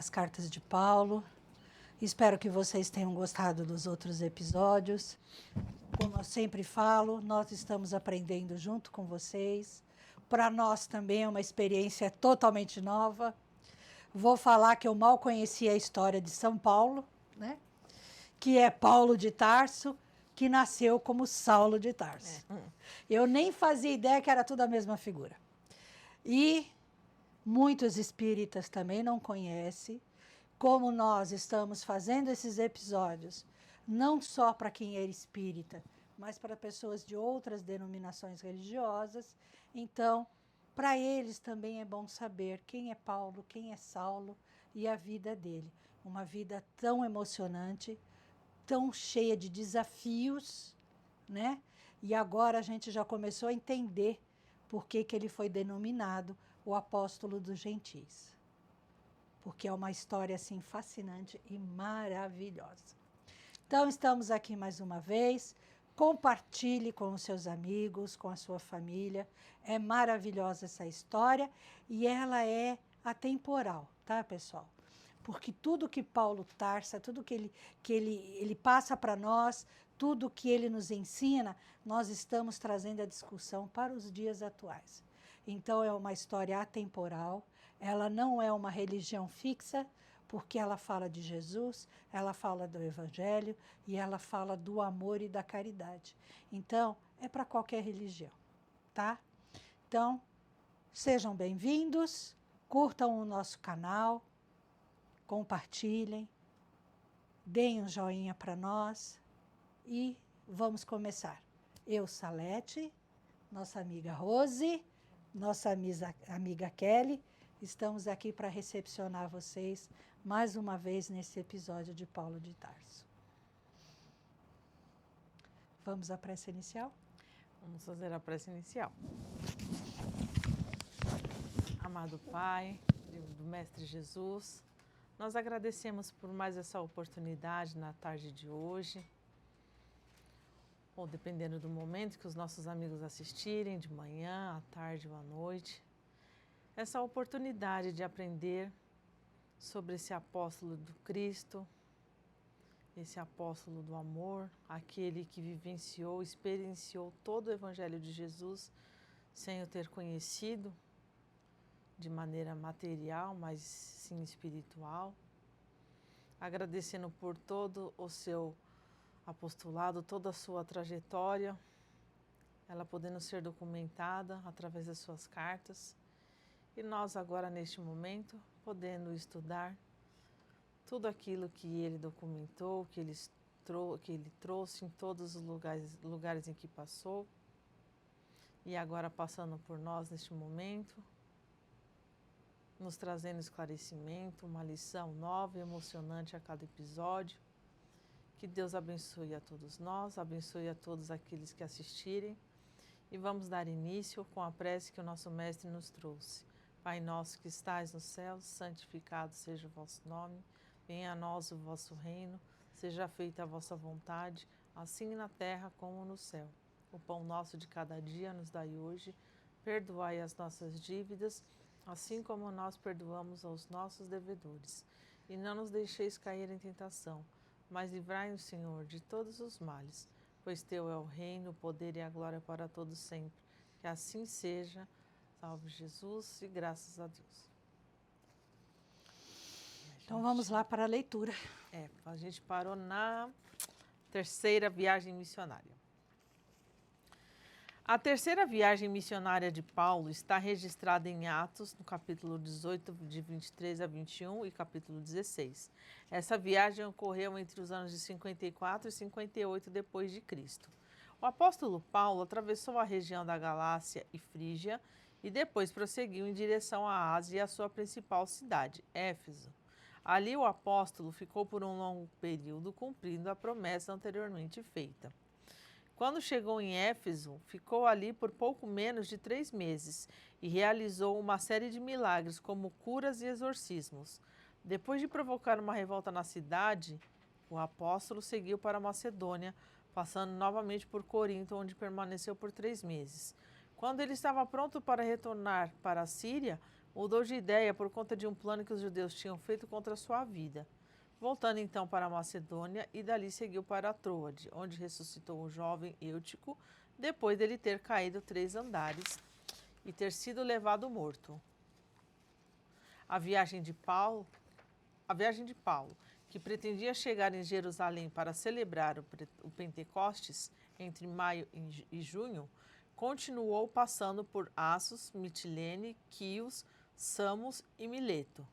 As cartas de Paulo. Espero que vocês tenham gostado dos outros episódios. Como eu sempre falo, nós estamos aprendendo junto com vocês. Para nós também é uma experiência totalmente nova. Vou falar que eu mal conhecia a história de São Paulo, né? Que é Paulo de Tarso, que nasceu como Saulo de Tarso. Eu nem fazia ideia que era tudo a mesma figura. E muitos espíritas também não conhecem. Como nós estamos fazendo esses episódios, não só para quem é espírita, mas para pessoas de outras denominações religiosas, então, para eles também é bom saber quem é Paulo, quem é Saulo e a vida dele. Uma vida tão emocionante, tão cheia de desafios, né? E agora a gente já começou a entender por que ele foi denominado o apóstolo dos gentis. Porque é uma história assim fascinante e maravilhosa. Então estamos aqui mais uma vez. Compartilhe com os seus amigos, com a sua família. É maravilhosa essa história e ela é atemporal, tá, pessoal? Porque tudo que Paulo Tarso, tudo que ele passa para nós, tudo que ele nos ensina, nós estamos trazendo a discussão para os dias atuais. Então é uma história atemporal, ela não é uma religião fixa, porque ela fala de Jesus, ela fala do Evangelho e ela fala do amor e da caridade. Então, é para qualquer religião, tá? Então, sejam bem-vindos, curtam o nosso canal, compartilhem, deem um joinha para nós e vamos começar. Eu, Salete, nossa amiga Rose, nossa amiga Kelly, estamos aqui para recepcionar vocês mais uma vez nesse episódio de Paulo de Tarso. Vamos à prece inicial? Vamos fazer a prece inicial. Amado Pai, do Mestre Jesus, nós agradecemos por mais essa oportunidade na tarde de hoje, ou dependendo do momento que os nossos amigos assistirem, de manhã, à tarde ou à noite, essa oportunidade de aprender sobre esse apóstolo do Cristo, esse apóstolo do amor, aquele que vivenciou, experienciou todo o Evangelho de Jesus sem o ter conhecido de maneira material, mas sim espiritual, agradecendo por todo o seu apostolado, toda a sua trajetória, ela podendo ser documentada através das suas cartas, e nós agora neste momento podendo estudar tudo aquilo que ele documentou, que ele trouxe em todos os lugares em que passou, e agora passando por nós neste momento, nos trazendo esclarecimento, uma lição nova e emocionante a cada episódio. Que Deus abençoe a todos nós, abençoe a todos aqueles que assistirem. E vamos dar início com a prece que o nosso Mestre nos trouxe. Pai nosso que estais no céu, santificado seja o vosso nome. Venha a nós o vosso reino, seja feita a vossa vontade, assim na terra como no céu. O pão nosso de cada dia nos dai hoje. Perdoai as nossas dívidas, assim como nós perdoamos aos nossos devedores. E não nos deixeis cair em tentação, mas livrai-nos, Senhor, de todos os males, pois Teu é o reino, o poder e a glória para todos sempre. Que assim seja. Salve Jesus e graças a Deus. Então vamos lá para a leitura. A gente parou na terceira viagem missionária. A terceira viagem missionária de Paulo está registrada em Atos, no capítulo 18, de 23 a 21 e capítulo 16. Essa viagem ocorreu entre os anos de 54 e 58 depois de Cristo. O apóstolo Paulo atravessou a região da Galácia e Frígia e depois prosseguiu em direção à Ásia e à sua principal cidade, Éfeso. Ali o apóstolo ficou por um longo período cumprindo a promessa anteriormente feita. Quando chegou em Éfeso, ficou ali por pouco menos de 3 meses e realizou uma série de milagres, como curas e exorcismos. Depois de provocar uma revolta na cidade, o apóstolo seguiu para a Macedônia, passando novamente por Corinto, onde permaneceu por 3 meses. Quando ele estava pronto para retornar para a Síria, mudou de ideia por conta de um plano que os judeus tinham feito contra a sua vida. Voltando então para a Macedônia e dali seguiu para Troade, onde ressuscitou o jovem Eutico, depois dele ter caído 3 andares e ter sido levado morto. A viagem de Paulo, que pretendia chegar em Jerusalém para celebrar o Pentecostes entre maio e junho, continuou passando por Assos, Mitilene, Quios, Samos e Mileto.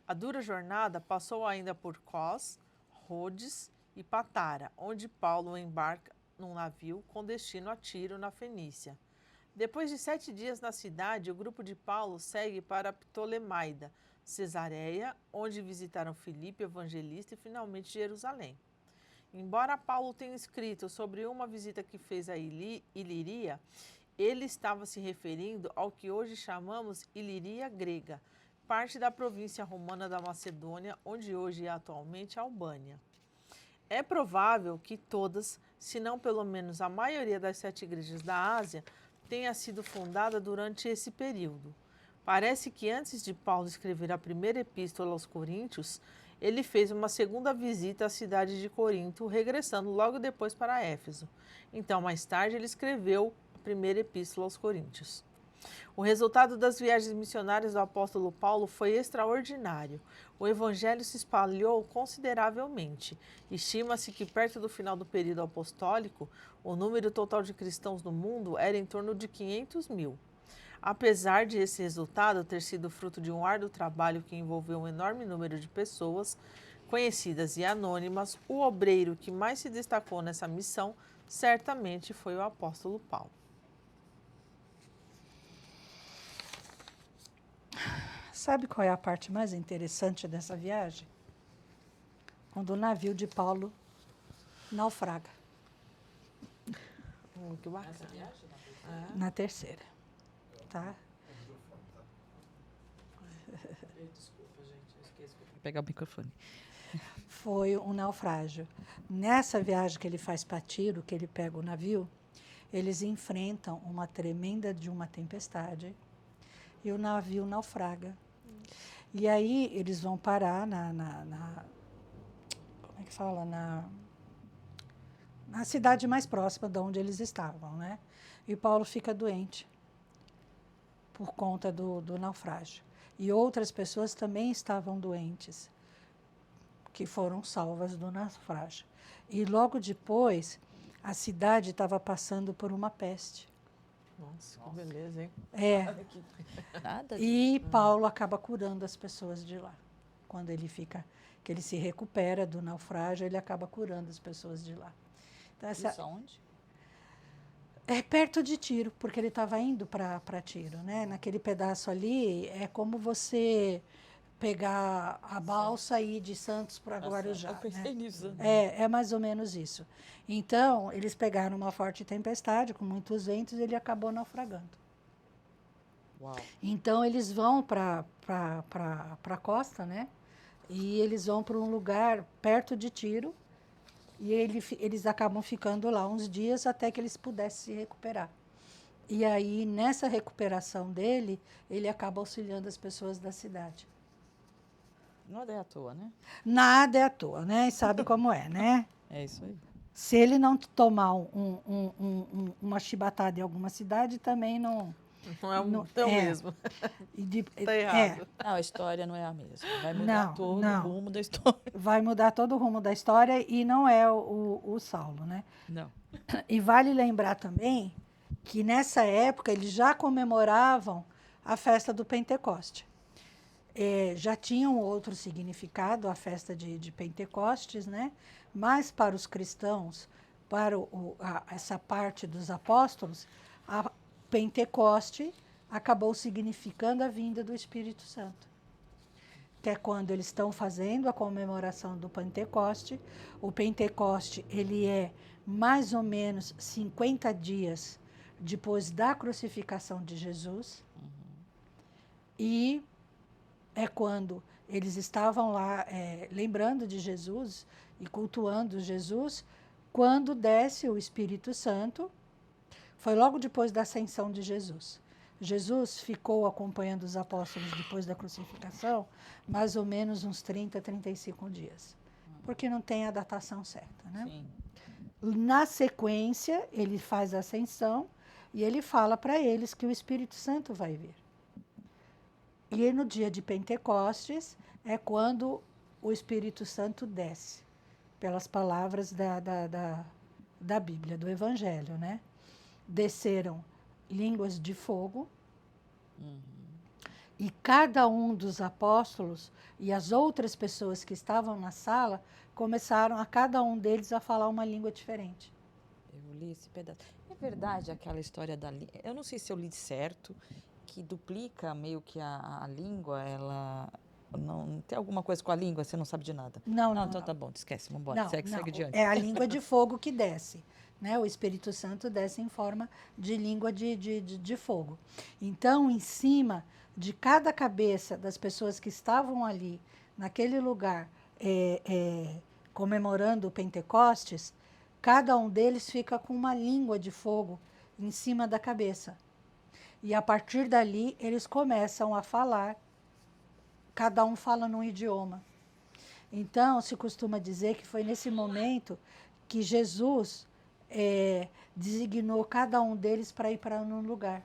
A dura jornada passou ainda por Cós, Rhodes e Patara, onde Paulo embarca num navio com destino a Tiro, na Fenícia. Depois de 7 dias na cidade, o grupo de Paulo segue para Ptolemaida, Cesareia, onde visitaram Filipe, evangelista, e finalmente Jerusalém. Embora Paulo tenha escrito sobre uma visita que fez a Ilíria, ele estava se referindo ao que hoje chamamos Ilíria grega, parte da província romana da Macedônia, onde hoje é atualmente a Albânia. É provável que todas, se não pelo menos a maioria das 7 igrejas da Ásia, tenha sido fundada durante esse período. Parece que antes de Paulo escrever a primeira epístola aos Coríntios, ele fez uma segunda visita à cidade de Corinto, regressando logo depois para Éfeso. Então, mais tarde, ele escreveu a primeira epístola aos Coríntios. O resultado das viagens missionárias do apóstolo Paulo foi extraordinário. O evangelho se espalhou consideravelmente. Estima-se que perto do final do período apostólico, o número total de cristãos no mundo era em torno de 500 mil. Apesar de esse resultado ter sido fruto de um árduo trabalho que envolveu um enorme número de pessoas, conhecidas e anônimas, o obreiro que mais se destacou nessa missão certamente foi o apóstolo Paulo. Sabe qual é a parte mais interessante dessa viagem? Quando o navio de Paulo naufraga. Que bacana. Na terceira. Tá? Desculpa, gente, eu esqueci de pegar o microfone. Foi um naufrágio. Nessa viagem que ele faz para Tiro, que ele pega o navio, eles enfrentam uma tremenda de uma tempestade e o navio naufraga. E aí eles vão parar como é que fala? Na cidade mais próxima de onde eles estavam, né? E Paulo fica doente por conta do naufrágio. E outras pessoas também estavam doentes, que foram salvas do naufrágio. E logo depois, a cidade estava passando por uma peste. Nossa, que beleza, hein? É. Nada. E Paulo acaba curando as pessoas de lá. Quando ele que ele se recupera do naufrágio, ele acaba curando as pessoas de lá. Então, Isso aonde? é perto de Tiro, porque ele estava indo para Tiro, né? Naquele pedaço ali, é como você pegar a balsa e ir de Santos para Guarujá. Eu pensei né? nisso. É mais ou menos isso. Então, eles pegaram uma forte tempestade, com muitos ventos, e ele acabou naufragando. Uau. Então, eles vão para a costa, né? E eles vão para um lugar perto de Tiro, e eles acabam ficando lá uns dias até que eles pudessem se recuperar. E aí, nessa recuperação dele, ele acaba auxiliando as pessoas da cidade. Nada é à toa, né? Nada é à toa, né? E sabe como é, né? É isso aí. Se ele não tomar uma chibatada em alguma cidade, também não... Não é o mesmo. Está errado. Não, a história não é a mesma. Vai mudar todo o rumo da história. Vai mudar todo o rumo da história e não é o Saulo, né? Não. E vale lembrar também que nessa época eles já comemoravam a festa do Pentecoste. Já tinha um outro significado, a festa de Pentecostes, né? Mas para os cristãos, para essa parte dos apóstolos, a Pentecoste acabou significando a vinda do Espírito Santo. Até quando eles estão fazendo a comemoração do Pentecoste, o Pentecoste ele é mais ou menos 50 dias depois da crucificação de Jesus. E é quando eles estavam lá lembrando de Jesus e cultuando Jesus, quando desce o Espírito Santo. Foi logo depois da ascensão de Jesus. Jesus ficou acompanhando os apóstolos depois da crucificação mais ou menos uns 30, 35 dias. Porque não tem a datação certa, né? Sim. Na sequência, ele faz a ascensão e ele fala para eles que o Espírito Santo vai vir. E no dia de Pentecostes é quando o Espírito Santo desce, pelas palavras da Bíblia, do Evangelho, né? Desceram línguas de fogo, e cada um dos apóstolos e as outras pessoas que estavam na sala começaram a cada um deles a falar uma língua diferente. Eu li esse pedaço. É verdade aquela história da língua. Eu não sei se eu li certo, que duplica meio que a língua, ela. Não tem alguma coisa com a língua, você não sabe de nada. Não, Então tá bom, esquece, vamos embora. Não, Segue adiante. é a língua de fogo que desce. Né? O Espírito Santo desce em forma de língua de fogo. Então, em cima de cada cabeça das pessoas que estavam ali, naquele lugar, comemorando o Pentecostes, cada um deles fica com uma língua de fogo em cima da cabeça. E a partir dali, eles começam a falar, cada um fala num idioma. Então, se costuma dizer que foi nesse momento que Jesus designou cada um deles para ir para um lugar.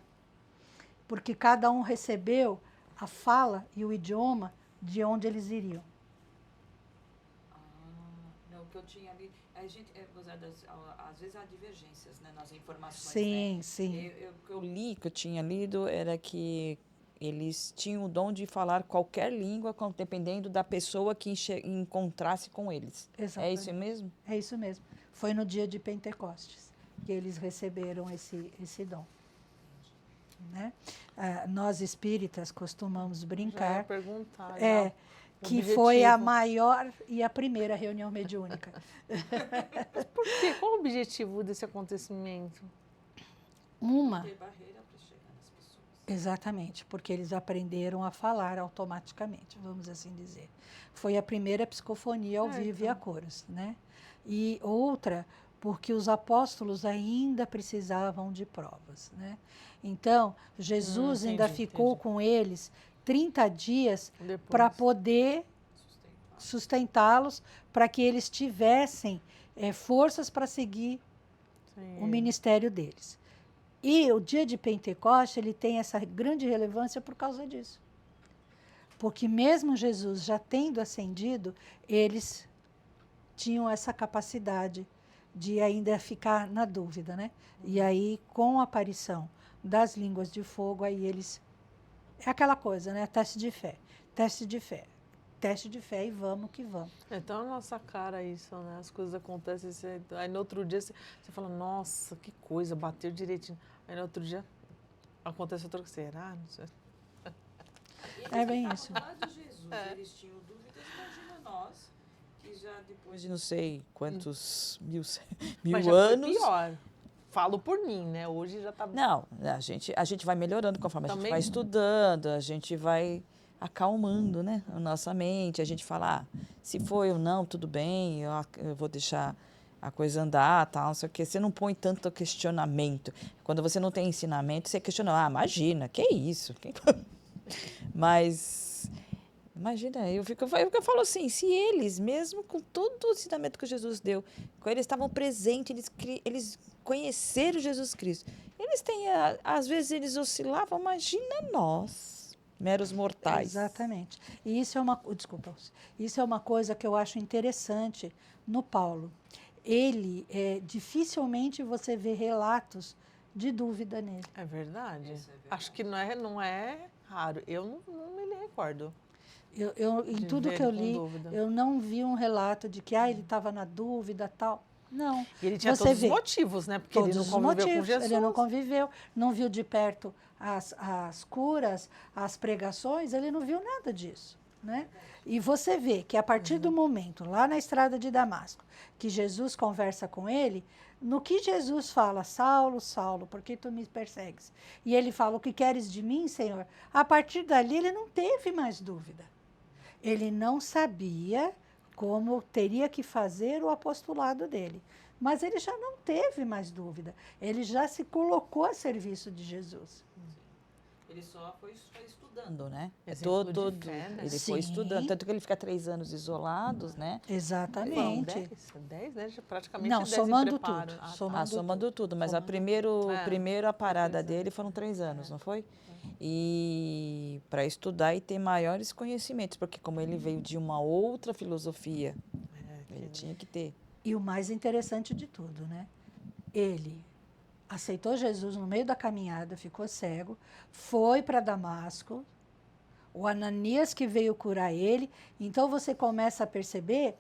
Porque cada um recebeu a fala e o idioma de onde eles iriam. Não, o que eu tinha ali, às vezes há divergências, né, nas informações. Sim, né? sim. O que eu tinha lido era que eles tinham o dom de falar qualquer língua, dependendo da pessoa que encontrasse com eles. Exatamente. É isso mesmo? É isso mesmo. Foi no dia de Pentecostes que eles receberam esse dom. Né? Nós espíritas costumamos brincar. Já ia perguntar, que foi a maior e a primeira reunião mediúnica. Mas por quê? Qual o objetivo desse acontecimento? Uma. Ter barreira para chegar nas pessoas. Exatamente, porque eles aprenderam a falar automaticamente, vamos assim dizer. Foi a primeira psicofonia ao vivo e a cores, né? E outra, porque os apóstolos ainda precisavam de provas, né? Então, Jesus ainda ficou com eles 30 dias para poder sustentá-los, para que eles tivessem forças para seguir o ministério deles. E o dia de Pentecostes, ele tem essa grande relevância por causa disso. Porque mesmo Jesus já tendo ascendido, eles tinham essa capacidade de ainda ficar na dúvida, né? E aí, com a aparição das línguas de fogo, aí eles... É aquela coisa, né? Teste de fé, teste de fé, teste de fé e vamos que vamos. Então, na nossa cara isso, né? As coisas acontecem, aí no outro dia você fala, nossa, que coisa, bateu direitinho. Aí no outro dia acontece outra coisa, será? Não sei. É bem isso. Lá de Jesus, eles tinham dúvidas, imagina nós, que já depois de não sei quantos mil Mas já anos... foi pior. Falo por mim, né? Hoje já tá... Não, a gente vai melhorando conforme a gente vai estudando, a gente vai acalmando, né, a nossa mente, a gente fala, se foi ou não, tudo bem, eu vou deixar a coisa andar, tal, não sei o quê. Você não põe tanto questionamento. Quando você não tem ensinamento, você questiona, imagina, que isso? Mas, imagina, eu falo assim, se eles, mesmo com todo o ensinamento que Jesus deu, quando eles estavam presentes, eles conheceram Jesus Cristo, eles têm, às vezes eles oscilavam, imagina nós, meros mortais. Exatamente. E isso é uma coisa que eu acho interessante no Paulo. Ele, dificilmente você vê relatos de dúvida nele. É verdade. Acho que não é raro. Eu não me recordo. Em tudo que eu li, eu não vi um relato de que ele estava na dúvida, tal. Não. E ele tinha todos os motivos, né? Porque ele não conviveu com Jesus. Ele não conviveu, não viu de perto as curas, as pregações, ele não viu nada disso, né? E você vê que a partir do momento, lá na estrada de Damasco, que Jesus conversa com ele, no que Jesus fala, Saulo, Saulo, por que tu me persegues? E ele fala, o que queres de mim, Senhor? A partir dali ele não teve mais dúvida. Ele não sabia como teria que fazer o apostolado dele. Mas ele já não teve mais dúvida. Ele já se colocou a serviço de Jesus. Ele só foi estudando, né? Exemplo de fé, né? Ele Sim. foi estudando, tanto que ele fica 3 anos isolados, né? Foram Exatamente. 10, né? Praticamente Não, 10 em somando preparo. tudo. Ah, tá. Somando tudo, mas a Somando primeira parada 3 dele foram 3 anos, não foi? E para estudar e ter maiores conhecimentos, porque como ele veio de uma outra filosofia, ele tinha que ter. E o mais interessante de tudo, né? Ele aceitou Jesus no meio da caminhada, ficou cego, foi para Damasco, o Ananias que veio curar ele. Então você começa a perceber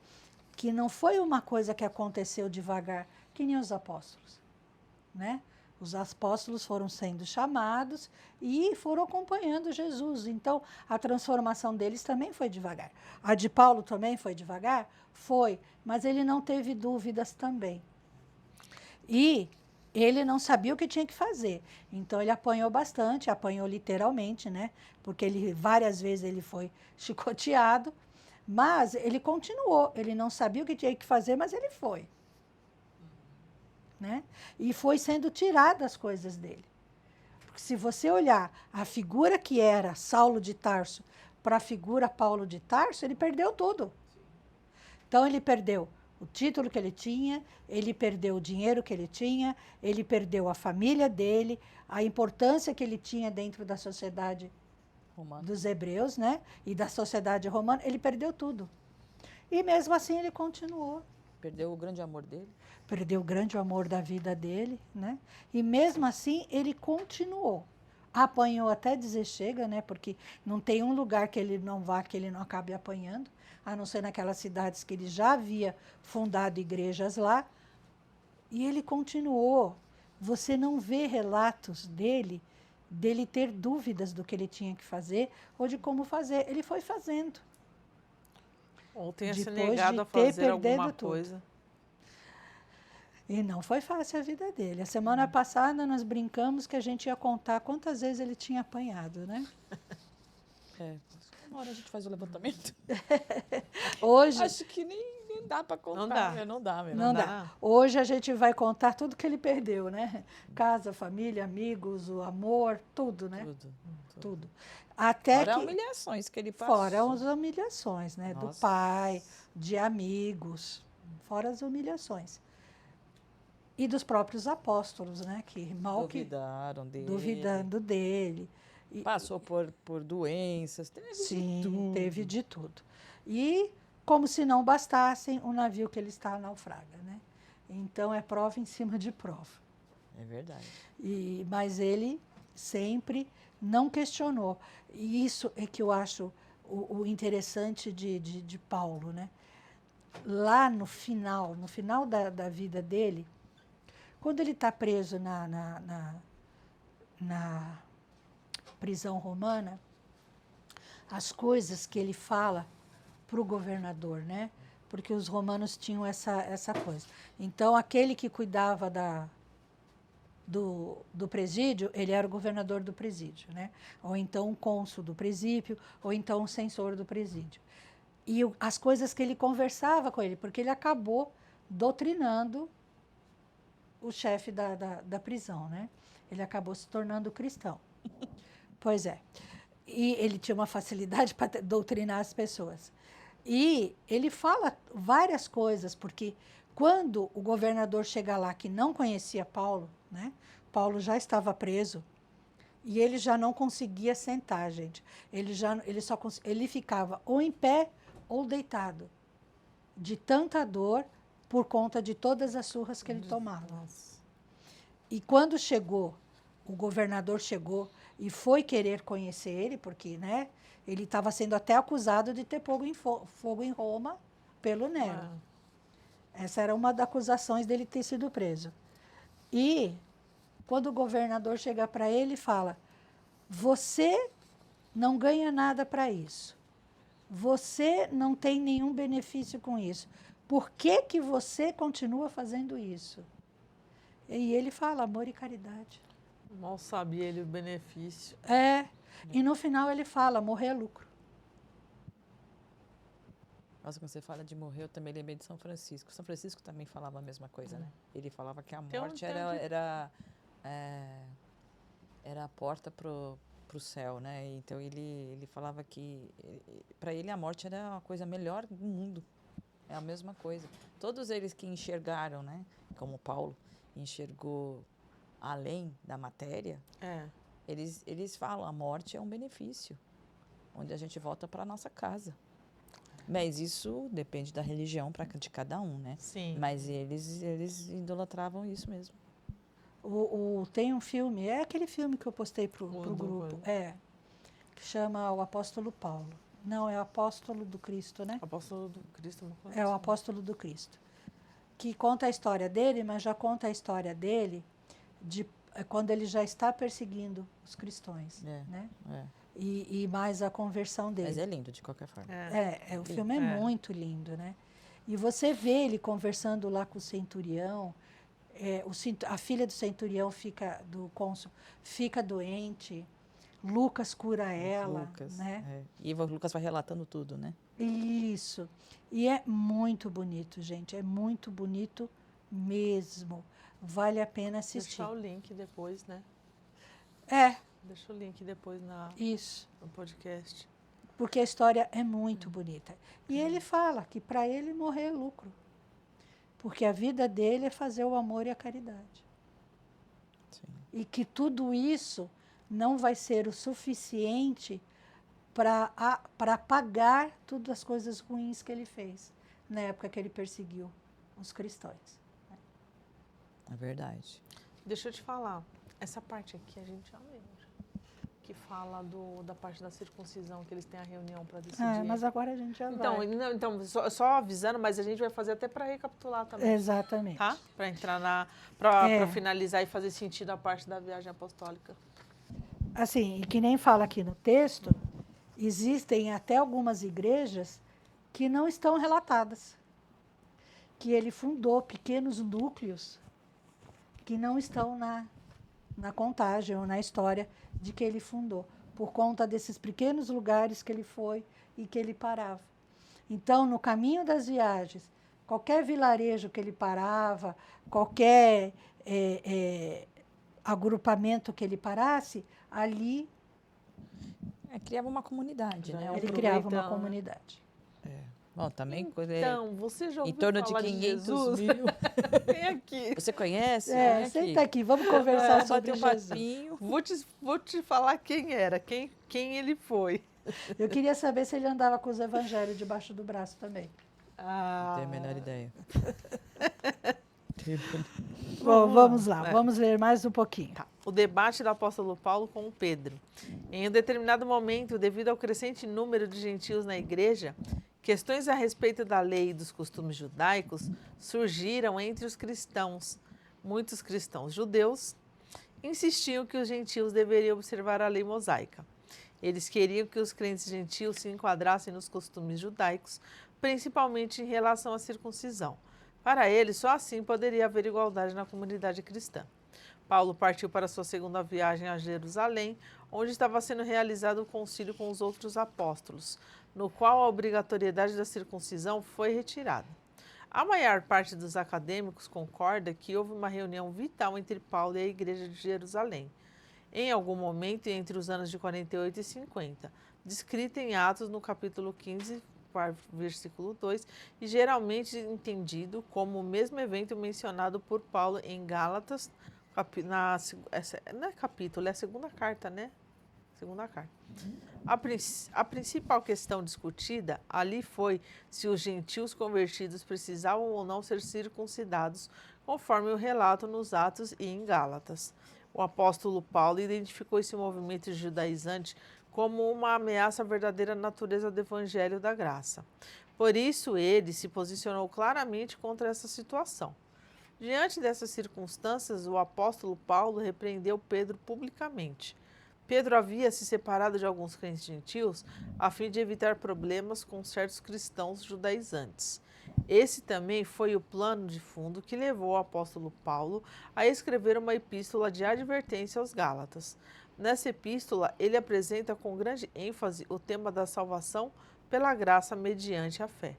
que não foi uma coisa que aconteceu devagar, que nem os apóstolos, né? Os apóstolos foram sendo chamados e foram acompanhando Jesus. Então, a transformação deles também foi devagar. A de Paulo também foi devagar? Foi, mas ele não teve dúvidas também. E ele não sabia o que tinha que fazer. Então, ele apanhou bastante, apanhou literalmente, né? Porque várias vezes ele foi chicoteado, mas ele continuou. Ele não sabia o que tinha que fazer, mas ele foi. Né? E foi sendo tiradas as coisas dele. Porque se você olhar a figura que era Saulo de Tarso para a figura Paulo de Tarso, ele perdeu tudo. Então ele perdeu o título que ele tinha, ele perdeu o dinheiro que ele tinha, ele perdeu a família dele, a importância que ele tinha dentro da sociedade dos hebreus, né? E da sociedade romana, ele perdeu tudo. E mesmo assim ele continuou. Perdeu o grande amor dele. Perdeu o grande amor da vida dele, né? E mesmo assim ele continuou. Apanhou até dizer chega, né? Porque não tem um lugar que ele não vá que ele não acabe apanhando, a não ser naquelas cidades que ele já havia fundado igrejas lá. E ele continuou. Você não vê relatos dele ter dúvidas do que ele tinha que fazer ou de como fazer. Ele foi fazendo. Ou tenha se Depois negado de a ter fazer alguma perdido tudo. coisa. E não foi fácil a vida dele. A semana passada nós brincamos que a gente ia contar quantas vezes ele tinha apanhado, né? Uma hora a gente faz o levantamento. Hoje, Acho que nem dá para contar. Não dá. Né? Não dá mesmo. não dá. Hoje a gente vai contar tudo que ele perdeu, né? Casa, família, amigos, o amor, tudo, né? Tudo. Até fora que humilhações que ele passou. fora as humilhações, né? Nossa. Do pai, de amigos, fora as humilhações. E dos próprios apóstolos, né? Que mal duvidando dele. E, passou por doenças, teve sim, de tudo. teve de tudo. E, como se não bastassem, o navio que ele está naufraga, né? Então, é prova em cima de prova. É verdade. Mas ele sempre não questionou. E isso é que eu acho o interessante de Paulo, né? Lá no final da vida dele, quando ele está preso na prisão romana, as coisas que ele fala para o governador, né? Porque os romanos tinham essa coisa. Então, aquele que cuidava do presídio, ele era o governador do presídio, né? Ou então um cônsul do presídio, ou então um censor do presídio. E as coisas que ele conversava com ele, porque ele acabou doutrinando o chefe da prisão, né? Ele acabou se tornando cristão. Pois é. E ele tinha uma facilidade para doutrinar as pessoas. E ele fala várias coisas, porque quando o governador chega lá que não conhecia Paulo, né? Paulo já estava preso e ele já não conseguia sentar, gente. Ele ficava ou em pé ou deitado, de tanta dor por conta de todas as surras que ele tomava. Nossa. E quando o governador chegou e foi querer conhecer ele, porque, né, ele estava sendo até acusado de ter fogo em Roma pelo Nero. Essa era uma das acusações dele ter sido preso. E quando o governador chega para ele e fala: você não ganha nada para isso. Você não tem nenhum benefício com isso. Por que você continua fazendo isso? E ele fala: amor e caridade. Mal sabia ele o benefício. E no final ele fala: morrer é lucro. Nossa, quando você fala de morrer, eu também lembrei de São Francisco. São Francisco também falava a mesma coisa, né? Ele falava que a morte era a porta o céu, né? Então ele falava que para ele a morte era a coisa melhor do mundo. É a mesma coisa. Todos eles que enxergaram, né? Como Paulo enxergou além da matéria, eles falam, a morte é um benefício, onde a gente volta para a nossa casa. Mas isso depende da religião de cada um, né? Sim. Mas eles idolatravam isso mesmo. Tem um filme, é aquele filme que eu postei pro grupo, que chama O Apóstolo Paulo. Não, é o Apóstolo do Cristo, né? Apóstolo do Cristo. É o Apóstolo do Cristo. Que conta a história dele, mas já conta a história dele de quando ele já está perseguindo os cristãos, né? E mais a conversão dele. Mas é lindo, de qualquer forma. O filme é muito lindo, né? E você vê ele conversando lá com o centurião, a filha do centurião do cônsul fica doente, Lucas cura ela, né? E o Lucas vai relatando tudo, né? Isso. E é muito bonito, gente, é muito bonito mesmo. Vale a pena assistir. Deixar o link depois, né? Deixa o link depois no podcast. Porque a história é muito bonita. E ele fala que para ele morrer é lucro. Porque a vida dele é fazer o amor e a caridade. Sim. E que tudo isso não vai ser o suficiente para pagar todas as coisas ruins que ele fez na época que ele perseguiu os cristãos. É verdade. Deixa eu te falar, essa parte aqui a gente já leu, que fala da parte da circuncisão, que eles têm a reunião para decidir. Mas agora a gente já vai. Então só avisando, mas a gente vai fazer até para recapitular também. Exatamente. Tá? Para entrar para finalizar e fazer sentido a parte da viagem apostólica. Assim, e que nem fala aqui no texto, existem até algumas igrejas que não estão relatadas. Que ele fundou pequenos núcleos que não estão na contagem ou na história de que ele fundou, por conta desses pequenos lugares que ele foi e que ele parava. Então, no caminho das viagens, qualquer vilarejo que ele parava, qualquer agrupamento que ele parasse, ali... criava uma comunidade, né? Ele criava uma comunidade. Bom, também então, você já ouviu em torno falar de 500 mil. Vem aqui. Você conhece? Senta aqui, vamos conversar sobre Jesus. Vou te falar quem era, quem ele foi. Eu queria saber se ele andava com os evangelhos debaixo do braço também. Não tenho a menor ideia. Bom, vamos lá, vamos ler mais um pouquinho. Tá. O debate do apóstolo Paulo com o Pedro. Em um determinado momento, devido ao crescente número de gentios na igreja, questões a respeito da lei e dos costumes judaicos surgiram entre os cristãos. Muitos cristãos judeus insistiam que os gentios deveriam observar a lei mosaica. Eles queriam que os crentes gentios se enquadrassem nos costumes judaicos, principalmente em relação à circuncisão. Para eles, só assim poderia haver igualdade na comunidade cristã. Paulo partiu para sua segunda viagem a Jerusalém, onde estava sendo realizado o concílio com os outros apóstolos, no qual a obrigatoriedade da circuncisão foi retirada. A maior parte dos acadêmicos concorda que houve uma reunião vital entre Paulo e a igreja de Jerusalém, em algum momento entre os anos de 48 e 50, descrita em Atos no capítulo 15, versículo 2, e geralmente entendido como o mesmo evento mencionado por Paulo em Gálatas, não é capítulo, é a segunda carta, né? Segunda carta. A principal questão discutida ali foi se os gentios convertidos precisavam ou não ser circuncidados, conforme o relato nos Atos e em Gálatas. O apóstolo Paulo identificou esse movimento judaizante como uma ameaça à verdadeira natureza do evangelho da graça. Por isso, ele se posicionou claramente contra essa situação. Diante dessas circunstâncias, o apóstolo Paulo repreendeu Pedro publicamente. Pedro havia se separado de alguns crentes gentios a fim de evitar problemas com certos cristãos judaizantes. Esse também foi o plano de fundo que levou o apóstolo Paulo a escrever uma epístola de advertência aos Gálatas. Nessa epístola, ele apresenta com grande ênfase o tema da salvação pela graça mediante a fé.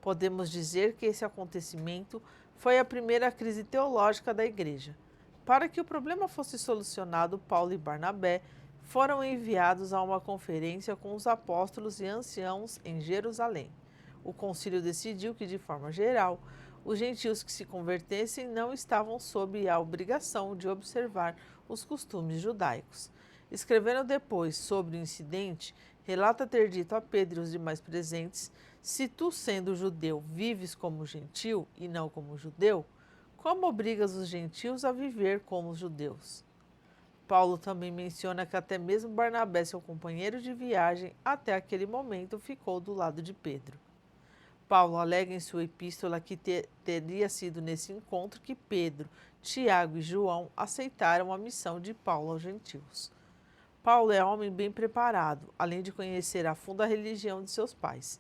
Podemos dizer que esse acontecimento foi a primeira crise teológica da igreja. Para que o problema fosse solucionado, Paulo e Barnabé foram enviados a uma conferência com os apóstolos e anciãos em Jerusalém. O concílio decidiu que, de forma geral, os gentios que se convertessem não estavam sob a obrigação de observar os costumes judaicos. Escrevendo depois sobre o incidente, relata ter dito a Pedro e os demais presentes: se tu, sendo judeu, vives como gentil e não como judeu, como obrigas os gentios a viver como os judeus? Paulo também menciona que até mesmo Barnabé, seu companheiro de viagem, até aquele momento ficou do lado de Pedro. Paulo alega em sua epístola que teria sido nesse encontro que Pedro, Tiago e João aceitaram a missão de Paulo aos gentios. Paulo é homem bem preparado, além de conhecer a fundo a religião de seus pais.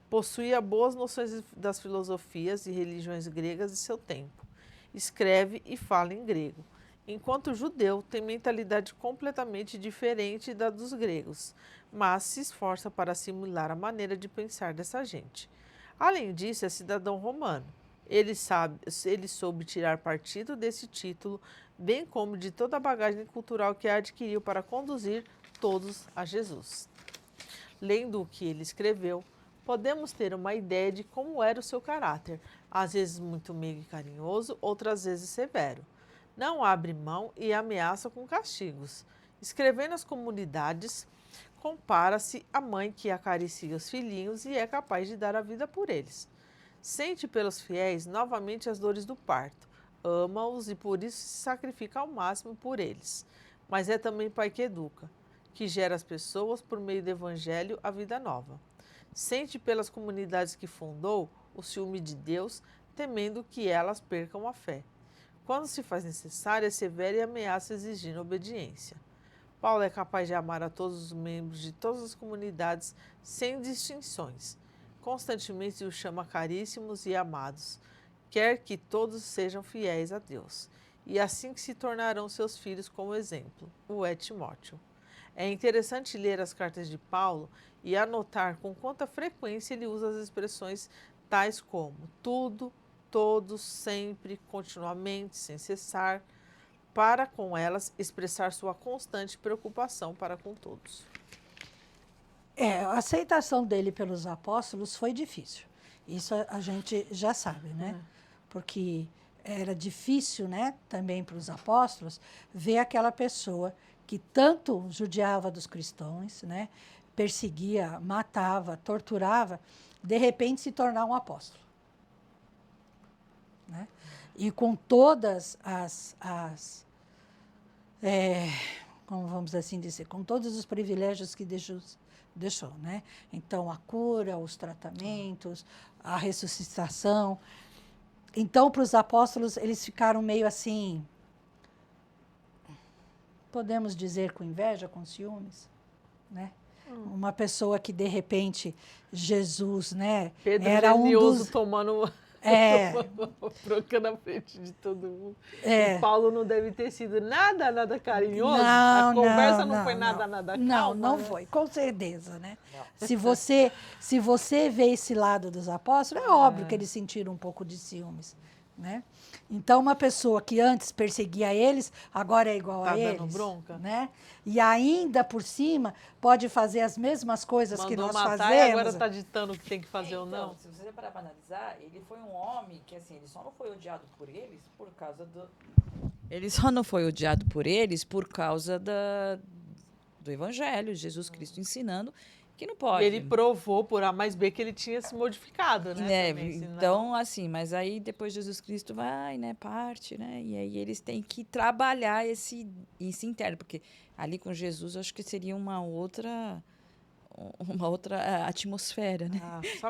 Possuía boas noções das filosofias e religiões gregas de seu tempo. Escreve e fala em grego. Enquanto judeu, tem mentalidade completamente diferente da dos gregos, mas se esforça para assimilar a maneira de pensar dessa gente. Além disso, é cidadão romano. Ele soube tirar partido desse título, bem como de toda a bagagem cultural que adquiriu para conduzir todos a Jesus. Lendo o que ele escreveu, podemos ter uma ideia de como era o seu caráter, às vezes muito meigo e carinhoso, outras vezes severo. Não abre mão e ameaça com castigos. Escrevendo às comunidades, compara-se à mãe que acaricia os filhinhos e é capaz de dar a vida por eles. Sente pelos fiéis novamente as dores do parto, ama-os e por isso se sacrifica ao máximo por eles. Mas é também pai que educa, que gera às pessoas, por meio do evangelho, a vida nova. Sente pelas comunidades que fundou o ciúme de Deus, temendo que elas percam a fé. Quando se faz necessário, é severo e ameaça exigindo obediência. Paulo é capaz de amar a todos os membros de todas as comunidades, sem distinções. Constantemente os chama caríssimos e amados. Quer que todos sejam fiéis a Deus. E assim que se tornarão seus filhos como exemplo. O é Timóteo. É interessante ler as cartas de Paulo e anotar com quanta frequência ele usa as expressões tais como tudo, todos, sempre, continuamente, sem cessar, para com elas expressar sua constante preocupação para com todos. A aceitação dele pelos apóstolos foi difícil. Isso a gente já sabe, né? Porque era difícil, né, também para os apóstolos, ver aquela pessoa que tanto judiava dos cristãos, né, perseguia, matava, torturava, de repente se tornar um apóstolo. Né? E com todas como vamos assim dizer, com todos os privilégios que deixou, né? Então, a cura, os tratamentos, a ressuscitação. Então, para os apóstolos, eles ficaram meio assim, podemos dizer com inveja, com ciúmes, né? Uma pessoa que, de repente, Jesus, né? Pedro era genioso tomando... bronca na frente de todo mundo. E Paulo não deve ter sido nada carinhoso. Não, a conversa não foi nada calma. Não foi, com certeza, né? Se você vê esse lado dos apóstolos, é óbvio que eles sentiram um pouco de ciúmes, né? Então, uma pessoa que antes perseguia eles, agora é igual a eles. Tá dando bronca. Né? E ainda, por cima, pode fazer as mesmas coisas que nós fazemos. E agora está ditando o que tem que fazer ou não. Se você parar para analisar, ele foi um homem que, assim, ele só não foi odiado por eles por causa do... Ele só não foi odiado por eles por causa do Evangelho, Jesus Cristo ensinando que não pode. E ele provou por A mais B que ele tinha se modificado, né? Então, assim, mas aí depois Jesus Cristo vai, né, parte, né? E aí eles têm que trabalhar esse interno, porque ali com Jesus eu acho que seria uma outra atmosfera, né?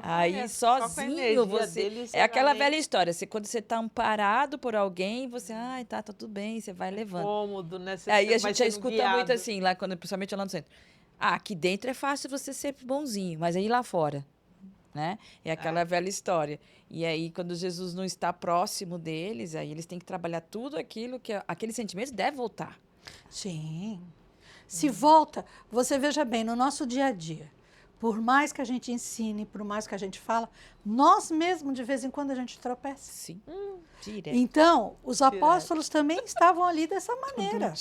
Aí sozinho você é aquela velha história, quando você está amparado por alguém, você, tá tudo bem, você vai levando. Cômodo, né? Aí a gente já escuta muito assim, lá principalmente lá no centro. Aqui dentro é fácil você ser bonzinho, mas aí lá fora, né? É aquela velha história. E aí, quando Jesus não está próximo deles, aí eles têm que trabalhar tudo aquilo que... Aquele sentimento deve voltar. Sim. Se volta, você veja bem, no nosso dia a dia, por mais que a gente ensine, por mais que a gente fala, nós mesmos, de vez em quando, a gente tropeça. Sim. Direto. Então, os apóstolos também estavam ali dessa maneira.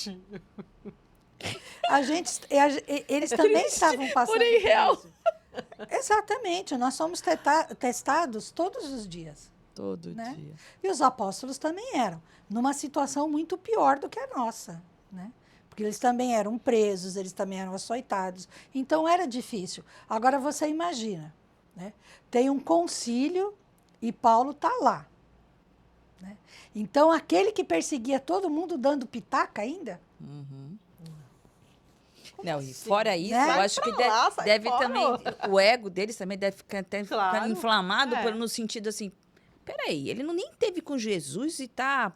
Eles também estavam passando porém por real. isso. Exatamente, nós somos testados todos os dias. Todo Né? dia. E os apóstolos também eram, numa situação muito pior do que a nossa, né? Porque eles também eram presos, eles também eram açoitados. Então era difícil. Agora você imagina, né? Tem um concílio e Paulo está lá. Né? Então aquele que perseguia todo mundo dando pitaca ainda. Uhum. Não, e fora isso, Né? eu acho que deve também. O ego deles também deve ficar Claro. inflamado no sentido assim. Peraí, ele nem teve com Jesus e tá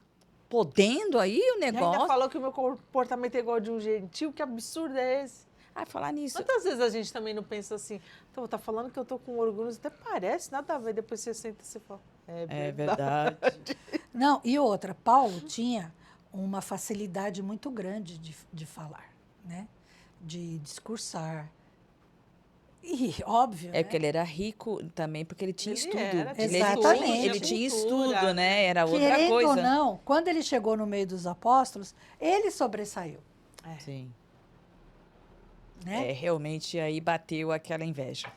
podendo aí o E ainda negócio. falou que o meu comportamento é igual de um gentil, que absurdo é esse? Ah, falar nisso. Quantas vezes a gente também não pensa assim, então, tá falando que eu tô com orgulho, até parece, nada a ver, depois você senta e você fala, É verdade. Não, e outra, Paulo tinha uma facilidade muito grande de falar, né? De discursar. E, óbvio, É né? que ele era rico também, porque ele tinha estudo. Exatamente. Ele tinha estudo, né? Era outra Querendo coisa. ou não, quando ele chegou no meio dos apóstolos, ele sobressaiu. Sim. Né? Realmente aí bateu aquela inveja.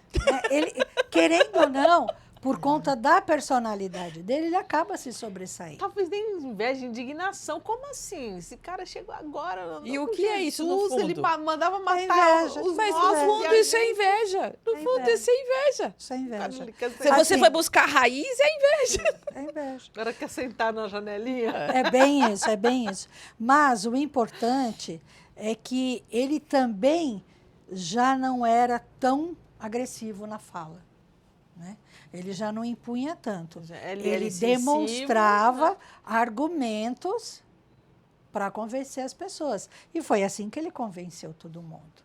Ele, querendo ou não, por conta da personalidade dele, ele acaba se sobressaindo. Talvez nem inveja, indignação. Como assim? Esse cara chegou agora. E o que é isso, no fundo? Ele mandava matar inveja. os Mas nossos, no fundo isso é inveja. No fundo isso é inveja. Isso é inveja. Se você foi buscar raiz, é inveja. É inveja. Agora quer sentar na janelinha? É bem isso, é bem isso. Mas o importante é que ele também já não era tão agressivo na fala. Né? Ele já não impunha tanto. Ele demonstrava argumentos para convencer as pessoas. E foi assim que ele convenceu todo mundo.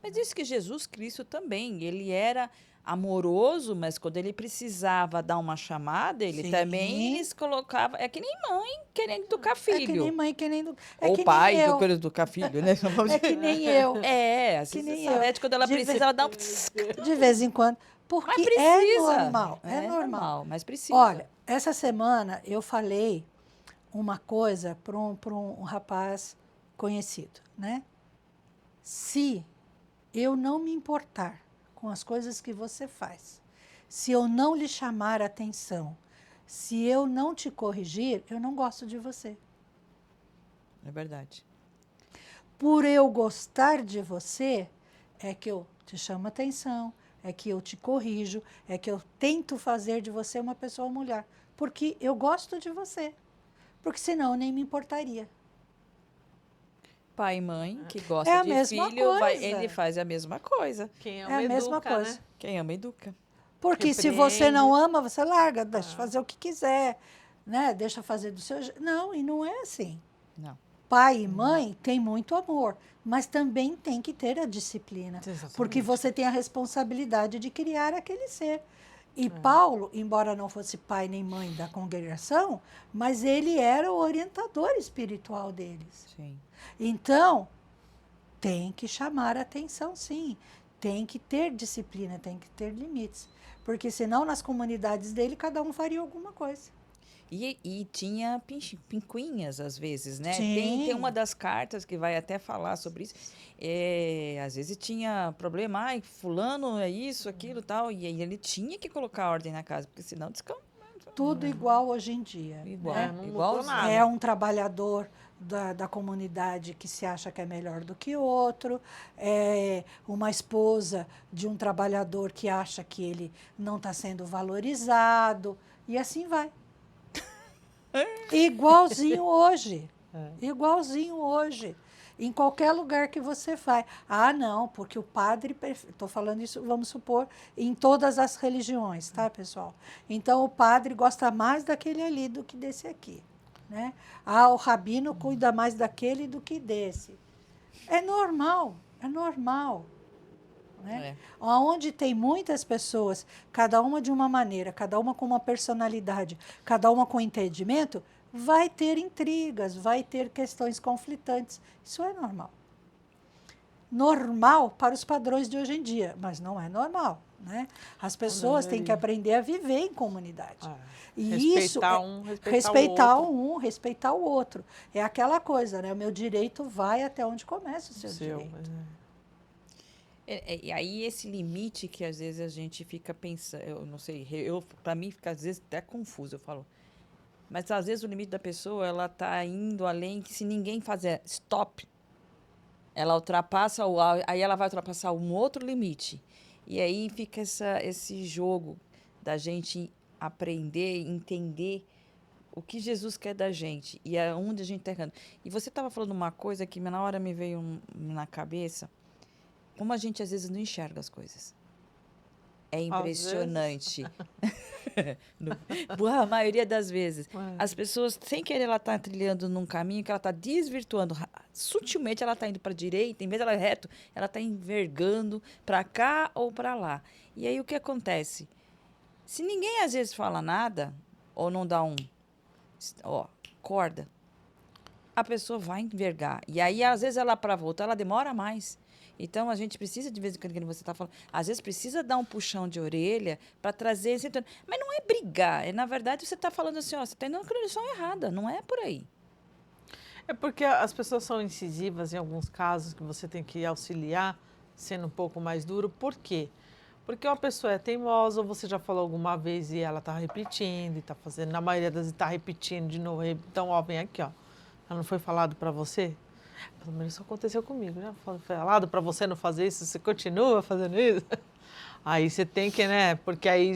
Mas diz que Jesus Cristo também, ele era amoroso, mas quando ele precisava dar uma chamada, ele também eles colocava. É que nem mãe querendo educar filho. É que nem mãe querendo. Ou que pai nem eu. querendo educar filho, né? É que nem eu. Às que vezes nem a eu. Salete, quando ela precisa, ela dá um. De vez em quando. Porque é normal. É normal. Mas precisa. Olha, essa semana eu falei uma coisa para um rapaz conhecido, né? Se eu não me importar com as coisas que você faz, se eu não lhe chamar a atenção, se eu não te corrigir, eu não gosto de você. É verdade. Por eu gostar de você, é que eu te chamo a atenção, é que eu te corrijo, é que eu tento fazer de você uma pessoa mulher. Porque eu gosto de você. Porque senão eu nem me importaria. Pai e mãe que gosta de filho, ele faz a mesma coisa. Quem ama educa, né? Quem ama educa. Porque se você não ama, você larga, deixa fazer o que quiser, né? Deixa fazer do seu jeito. Não, e não é assim. Não. Pai e mãe têm muito amor, mas também tem que ter a disciplina. Exatamente. Porque você tem a responsabilidade de criar aquele ser. E Paulo, embora não fosse pai nem mãe da congregação, mas ele era o orientador espiritual deles. Sim. Então, tem que chamar a atenção, sim. Tem que ter disciplina, tem que ter limites. Porque senão, nas comunidades dele, cada um faria alguma coisa. E tinha pincuinhas, às vezes, né? Sim. Tem uma das cartas que vai até falar sobre isso. Às vezes tinha problema, fulano é isso, aquilo, tal. E aí ele tinha que colocar ordem na casa, porque senão descamba. Tudo igual hoje em dia. Igual, né? Não igual mudou nada. É um trabalhador da comunidade que se acha que é melhor do que outro, é uma esposa de um trabalhador que acha que ele não está sendo valorizado, e assim vai. Igualzinho hoje. Igualzinho hoje. Em qualquer lugar que você vai. Ah, não, porque o padre... Estou falando isso, vamos supor, em todas as religiões, tá, pessoal? Então, o padre gosta mais daquele ali do que desse aqui. Né? Ah, o rabino cuida mais daquele do que desse. É normal, é normal. Né? Onde tem muitas pessoas, cada uma de uma maneira, cada uma com uma personalidade, cada uma com entendimento, vai ter intrigas, vai ter questões conflitantes. Isso é normal. Normal para os padrões de hoje em dia, mas não é normal. né? As pessoas têm que aprender a viver em comunidade. E respeitar respeitar respeitar o outro. É aquela coisa, né? O meu direito vai até onde começa o seu direito. E aí esse limite que às vezes a gente fica pensando, eu não sei, para mim fica às vezes até confuso, eu falo, mas às vezes o limite da pessoa, ela tá indo além, que se ninguém fazer stop, ela ultrapassa, aí ela vai ultrapassar um outro limite. E aí fica esse jogo da gente aprender, entender o que Jesus quer da gente e aonde a gente está errando. E você estava falando uma coisa que na hora me veio na cabeça, como a gente às vezes não enxerga as coisas. É impressionante. A maioria das vezes. As pessoas, sem querer, ela está trilhando num caminho que ela está desvirtuando. Sutilmente ela está indo para a direita, em vez de ela ir reto, ela está envergando para cá ou para lá. E aí o que acontece? Se ninguém às vezes fala nada, ou não dá corda, a pessoa vai envergar. E aí, às vezes, ela para voltar, ela demora mais. Então, a gente precisa, de vez em quando, que você está falando, às vezes precisa dar um puxão de orelha para trazer esse... Mas não é brigar. Na verdade, você está falando assim, você está indo na direção errada. Não é por aí. É porque as pessoas são incisivas em alguns casos que você tem que auxiliar, sendo um pouco mais duro. Por quê? Porque uma pessoa é teimosa, ou você já falou alguma vez e ela está repetindo, e está fazendo, na maioria das vezes está repetindo de novo. Então, vem aqui, Ela não foi falado para você? Pelo menos isso aconteceu comigo, já foi falado para você não fazer isso, você continua fazendo isso? Aí você tem que, né? Porque aí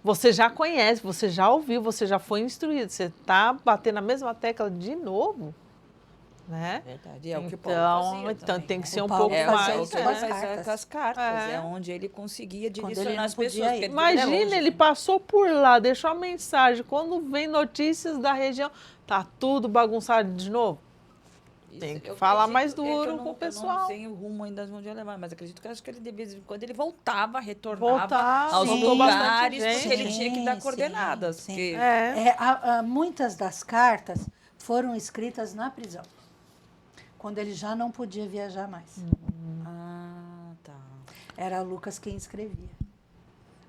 você já conhece, você já ouviu, você já foi instruído, você está batendo a mesma tecla de novo, né? Verdade, é o que o Paulo fazia então tem que ser um Paulo pouco fazia mais... isso com as cartas, é onde ele conseguia direcionar as pessoas. Imagina, ele passou por lá, deixou a mensagem, quando vem notícias da região, tá tudo bagunçado de novo. Tem que falar mais duro com o pessoal. Eu não sei o rumo ainda onde ia levar, mas acredito que acho que ele, de vez em quando, ele retornava aos lugares, porque ele tinha que dar coordenadas. Sim. Porque... muitas das cartas foram escritas na prisão, quando ele já não podia viajar mais. Tá. Era Lucas quem escrevia.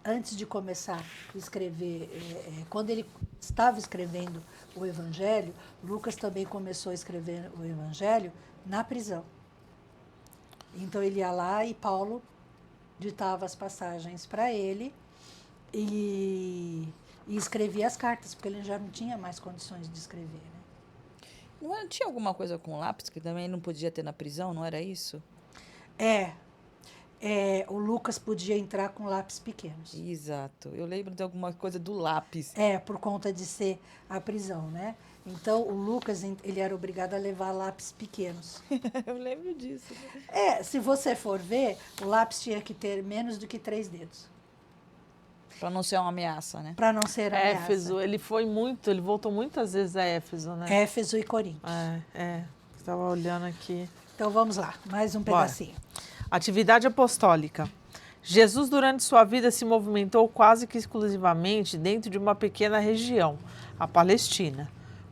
Antes de começar a escrever, quando ele estava escrevendo o Evangelho, Lucas também começou a escrever o Evangelho na prisão. Então ele ia lá e Paulo ditava as passagens para ele e escrevia as cartas, porque ele já não tinha mais condições de escrever, né? Não tinha alguma coisa com lápis que também não podia ter na prisão, não era isso? O Lucas podia entrar com lápis pequenos. Exato. Eu lembro de alguma coisa do lápis. Por conta de ser a prisão, né? Então, o Lucas, ele era obrigado a levar lápis pequenos. Eu lembro disso. Se você for ver, o lápis tinha que ter menos do que 3 dedos. Para não ser uma ameaça, né? Para não ser ameaça. Éfeso, ele voltou muitas vezes a Éfeso, né? Éfeso e Corinto. Estava olhando aqui. Então, vamos lá, mais um pedacinho. Atividade apostólica. Jesus, durante sua vida, se movimentou quase que exclusivamente dentro de uma pequena região, a Palestina.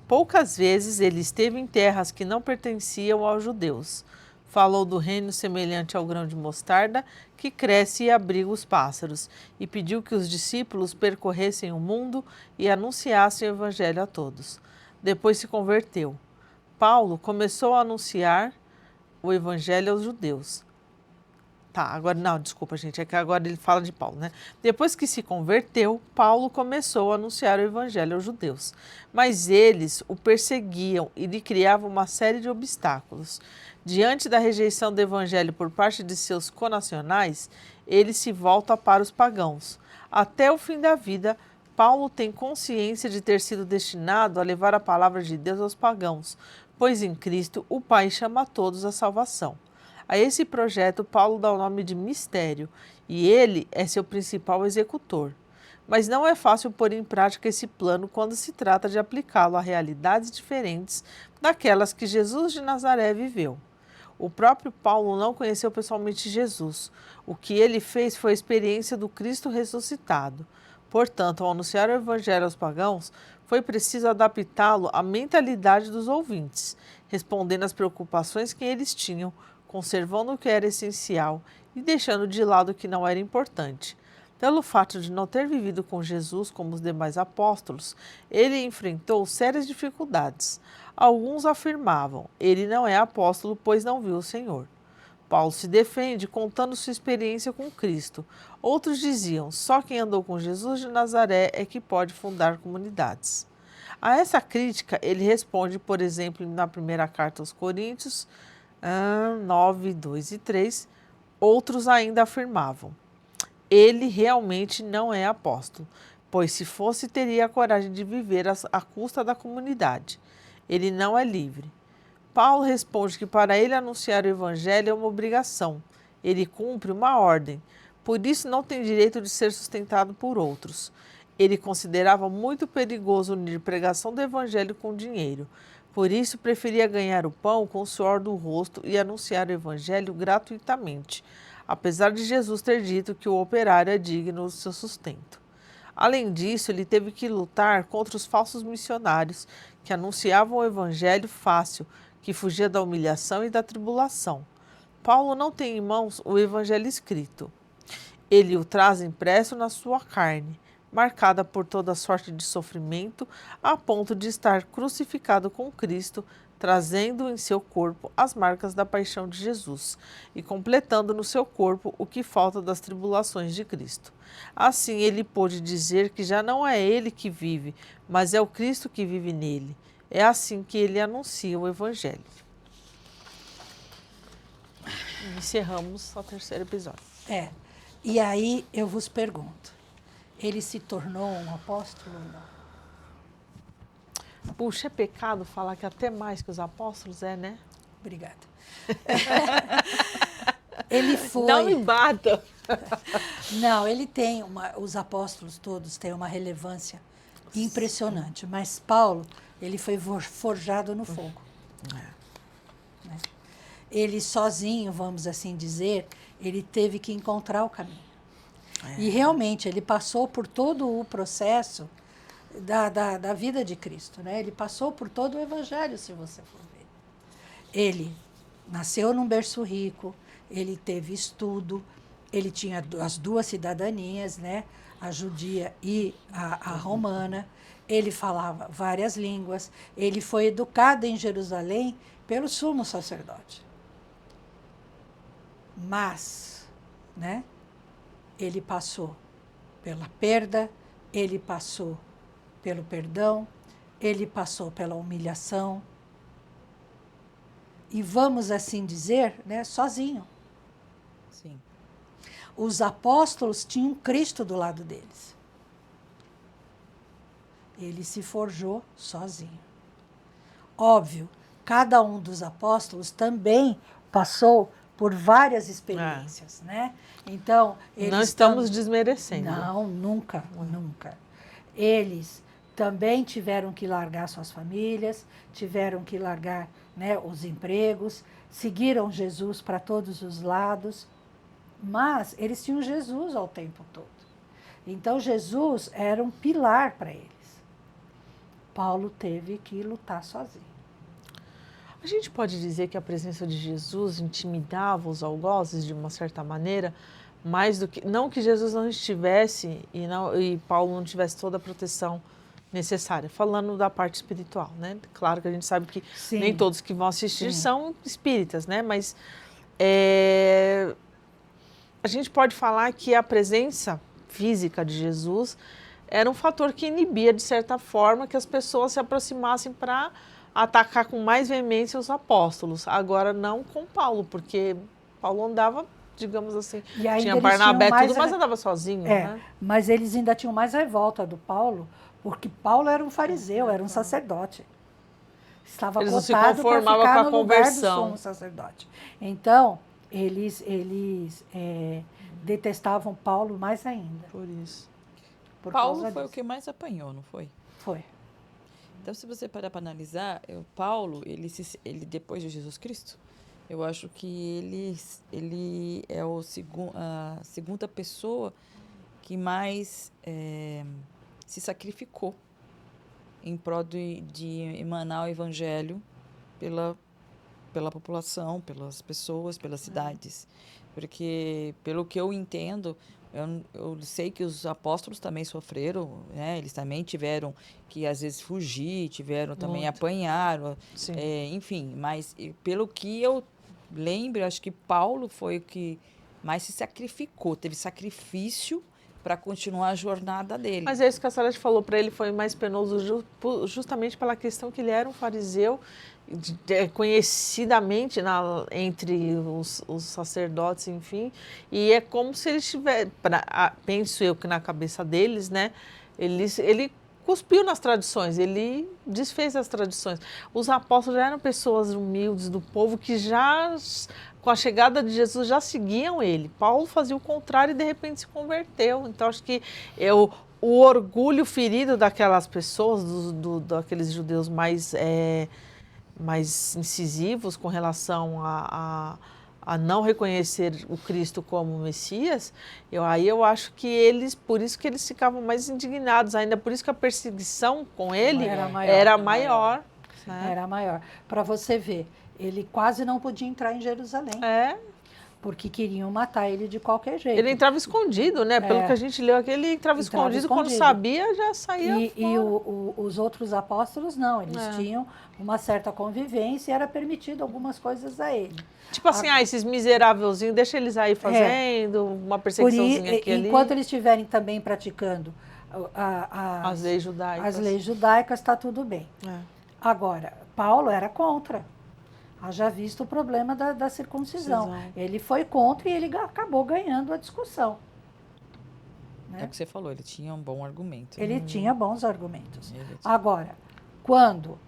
Poucas vezes ele esteve em terras que não pertenciam aos judeus. Falou do reino semelhante ao grão de mostarda, que cresce e abriga os pássaros, e pediu que os discípulos percorressem o mundo e anunciassem o evangelho a todos. Depois se converteu. Paulo começou a anunciar o evangelho aos judeus. Agora, não, desculpa, gente, é que agora ele fala de Paulo, né? Depois que se converteu, Paulo começou a anunciar o evangelho aos judeus. Mas eles o perseguiam e lhe criavam uma série de obstáculos. Diante da rejeição do evangelho por parte de seus conacionais, ele se volta para os pagãos. Até o fim da vida, Paulo tem consciência de ter sido destinado a levar a palavra de Deus aos pagãos, pois em Cristo o Pai chama a todos à salvação. A esse projeto, Paulo dá o nome de mistério, e ele é seu principal executor. Mas não é fácil pôr em prática esse plano quando se trata de aplicá-lo a realidades diferentes daquelas que Jesus de Nazaré viveu. O próprio Paulo não conheceu pessoalmente Jesus. O que ele fez foi a experiência do Cristo ressuscitado. Portanto, ao anunciar o evangelho aos pagãos, foi preciso adaptá-lo à mentalidade dos ouvintes, respondendo às preocupações que eles tinham, conservando o que era essencial e deixando de lado o que não era importante. Pelo fato de não ter vivido com Jesus como os demais apóstolos, ele enfrentou sérias dificuldades. Alguns afirmavam: ele não é apóstolo, pois não viu o Senhor. Paulo se defende contando sua experiência com Cristo. Outros diziam: só quem andou com Jesus de Nazaré é que pode fundar comunidades. A essa crítica, ele responde, por exemplo, na primeira carta aos Coríntios, 9, 2 e 3, outros ainda afirmavam: ele realmente não é apóstolo, pois se fosse, teria a coragem de viver à custa da comunidade. Ele não é livre. Paulo responde que para ele anunciar o evangelho é uma obrigação. Ele cumpre uma ordem, por isso não tem direito de ser sustentado por outros. Ele considerava muito perigoso unir pregação do evangelho com dinheiro. Por isso preferia ganhar o pão com o suor do rosto e anunciar o evangelho gratuitamente, apesar de Jesus ter dito que o operário é digno do seu sustento. Além disso, ele teve que lutar contra os falsos missionários que anunciavam o evangelho fácil, que fugia da humilhação e da tribulação. Paulo não tem em mãos o evangelho escrito. Ele o traz impresso na sua carne, marcada por toda sorte de sofrimento, a ponto de estar crucificado com Cristo, trazendo em seu corpo as marcas da paixão de Jesus e completando no seu corpo o que falta das tribulações de Cristo. Assim, ele pôde dizer que já não é ele que vive, mas é o Cristo que vive nele. É assim que ele anuncia o evangelho. Encerramos o terceiro episódio. E aí eu vos pergunto, ele se tornou um apóstolo ou não? Puxa, é pecado falar que até mais que os apóstolos né? Obrigada. Ele foi... Não me bata! Não, ele tem os apóstolos todos têm uma relevância impressionante, mas Paulo, ele foi forjado no fogo. Né? Ele sozinho, vamos assim dizer, ele teve que encontrar o caminho. E realmente, ele passou por todo o processo da vida de Cristo. Né? Ele passou por todo o evangelho, se você for ver. Ele nasceu num berço rico, ele teve estudo, ele tinha as duas cidadanias, né? A judia e a romana. Ele falava várias línguas. Ele foi educado em Jerusalém pelo sumo sacerdote. Mas, né? Ele passou pela perda, ele passou pelo perdão, ele passou pela humilhação. E vamos assim dizer, né, sozinho. Sim. Os apóstolos tinham Cristo do lado deles. Ele se forjou sozinho. Óbvio, cada um dos apóstolos também passou por várias experiências, né? Então, eles não estamos desmerecendo. Não, nunca, nunca. Eles também tiveram que largar suas famílias, tiveram que largar, né, os empregos, seguiram Jesus para todos os lados, mas eles tinham Jesus ao tempo todo. Então, Jesus era um pilar para eles. Paulo teve que lutar sozinho. A gente pode dizer que a presença de Jesus intimidava os algozes de uma certa maneira, mais do que... Não que Jesus não estivesse e Paulo não tivesse toda a proteção necessária, falando da parte espiritual, né? Claro que a gente sabe que nem todos que vão assistir são espíritas, né? Mas a gente pode falar que a presença física de Jesus era um fator que inibia, de certa forma, que as pessoas se aproximassem para atacar com mais veemência os apóstolos. Agora, não com Paulo, porque Paulo andava, digamos assim, tinha Barnabé e tudo, mas andava sozinho. Né? Mas eles ainda tinham mais revolta do Paulo, porque Paulo era um fariseu, era um sacerdote. Estava cotado para ficar no lugar do sumo sacerdote. Então, eles detestavam Paulo mais ainda. Por isso. Paulo foi o que mais apanhou, não foi? Foi. Então, se você parar para analisar, Paulo, ele depois de Jesus Cristo, eu acho que ele é a segunda pessoa que mais se sacrificou em prol de emanar o evangelho pela população, pelas pessoas, pelas cidades. Porque, pelo que eu entendo, eu sei que os apóstolos também sofreram, né? Eles também tiveram que, às vezes, fugir, tiveram também apanhar, enfim. Mas, pelo que eu lembro, acho que Paulo foi o que mais se sacrificou, teve sacrifício para continuar a jornada dele. Mas é isso que a Salete falou, para ele foi mais penoso justamente pela questão que ele era um fariseu, conhecidamente entre os sacerdotes, enfim, e é como se ele tivesse, penso eu que na cabeça deles, né, ele cuspiu nas tradições, ele desfez as tradições. Os apóstolos já eram pessoas humildes do povo que já, com a chegada de Jesus, já seguiam ele. Paulo fazia o contrário e de repente se converteu. Então acho que o orgulho ferido daquelas pessoas, daqueles judeus mais incisivos com relação a não reconhecer o Cristo como Messias, eu acho que por isso que eles ficavam mais indignados, ainda por isso que a perseguição com ele era maior. Né? Era maior. Para você ver, ele quase não podia entrar em Jerusalém. Porque queriam matar ele de qualquer jeito. Ele entrava escondido, né? Pelo que a gente leu aqui, ele entrava escondido, quando sabia, já saía fora. E os outros apóstolos, não. Eles tinham uma certa convivência e era permitido algumas coisas a ele. Tipo assim, esses miserávelzinhos, deixa eles aí fazendo uma perseguiçãozinha aqui ali. Enquanto eles estiverem também praticando as leis judaicas, está tudo bem. Agora, Paulo era contra. Haja visto o problema da circuncisão. Ele foi contra e ele acabou ganhando a discussão. Né? É o que você falou, ele tinha um bom argumento. Ele tinha bons argumentos. Agora, quando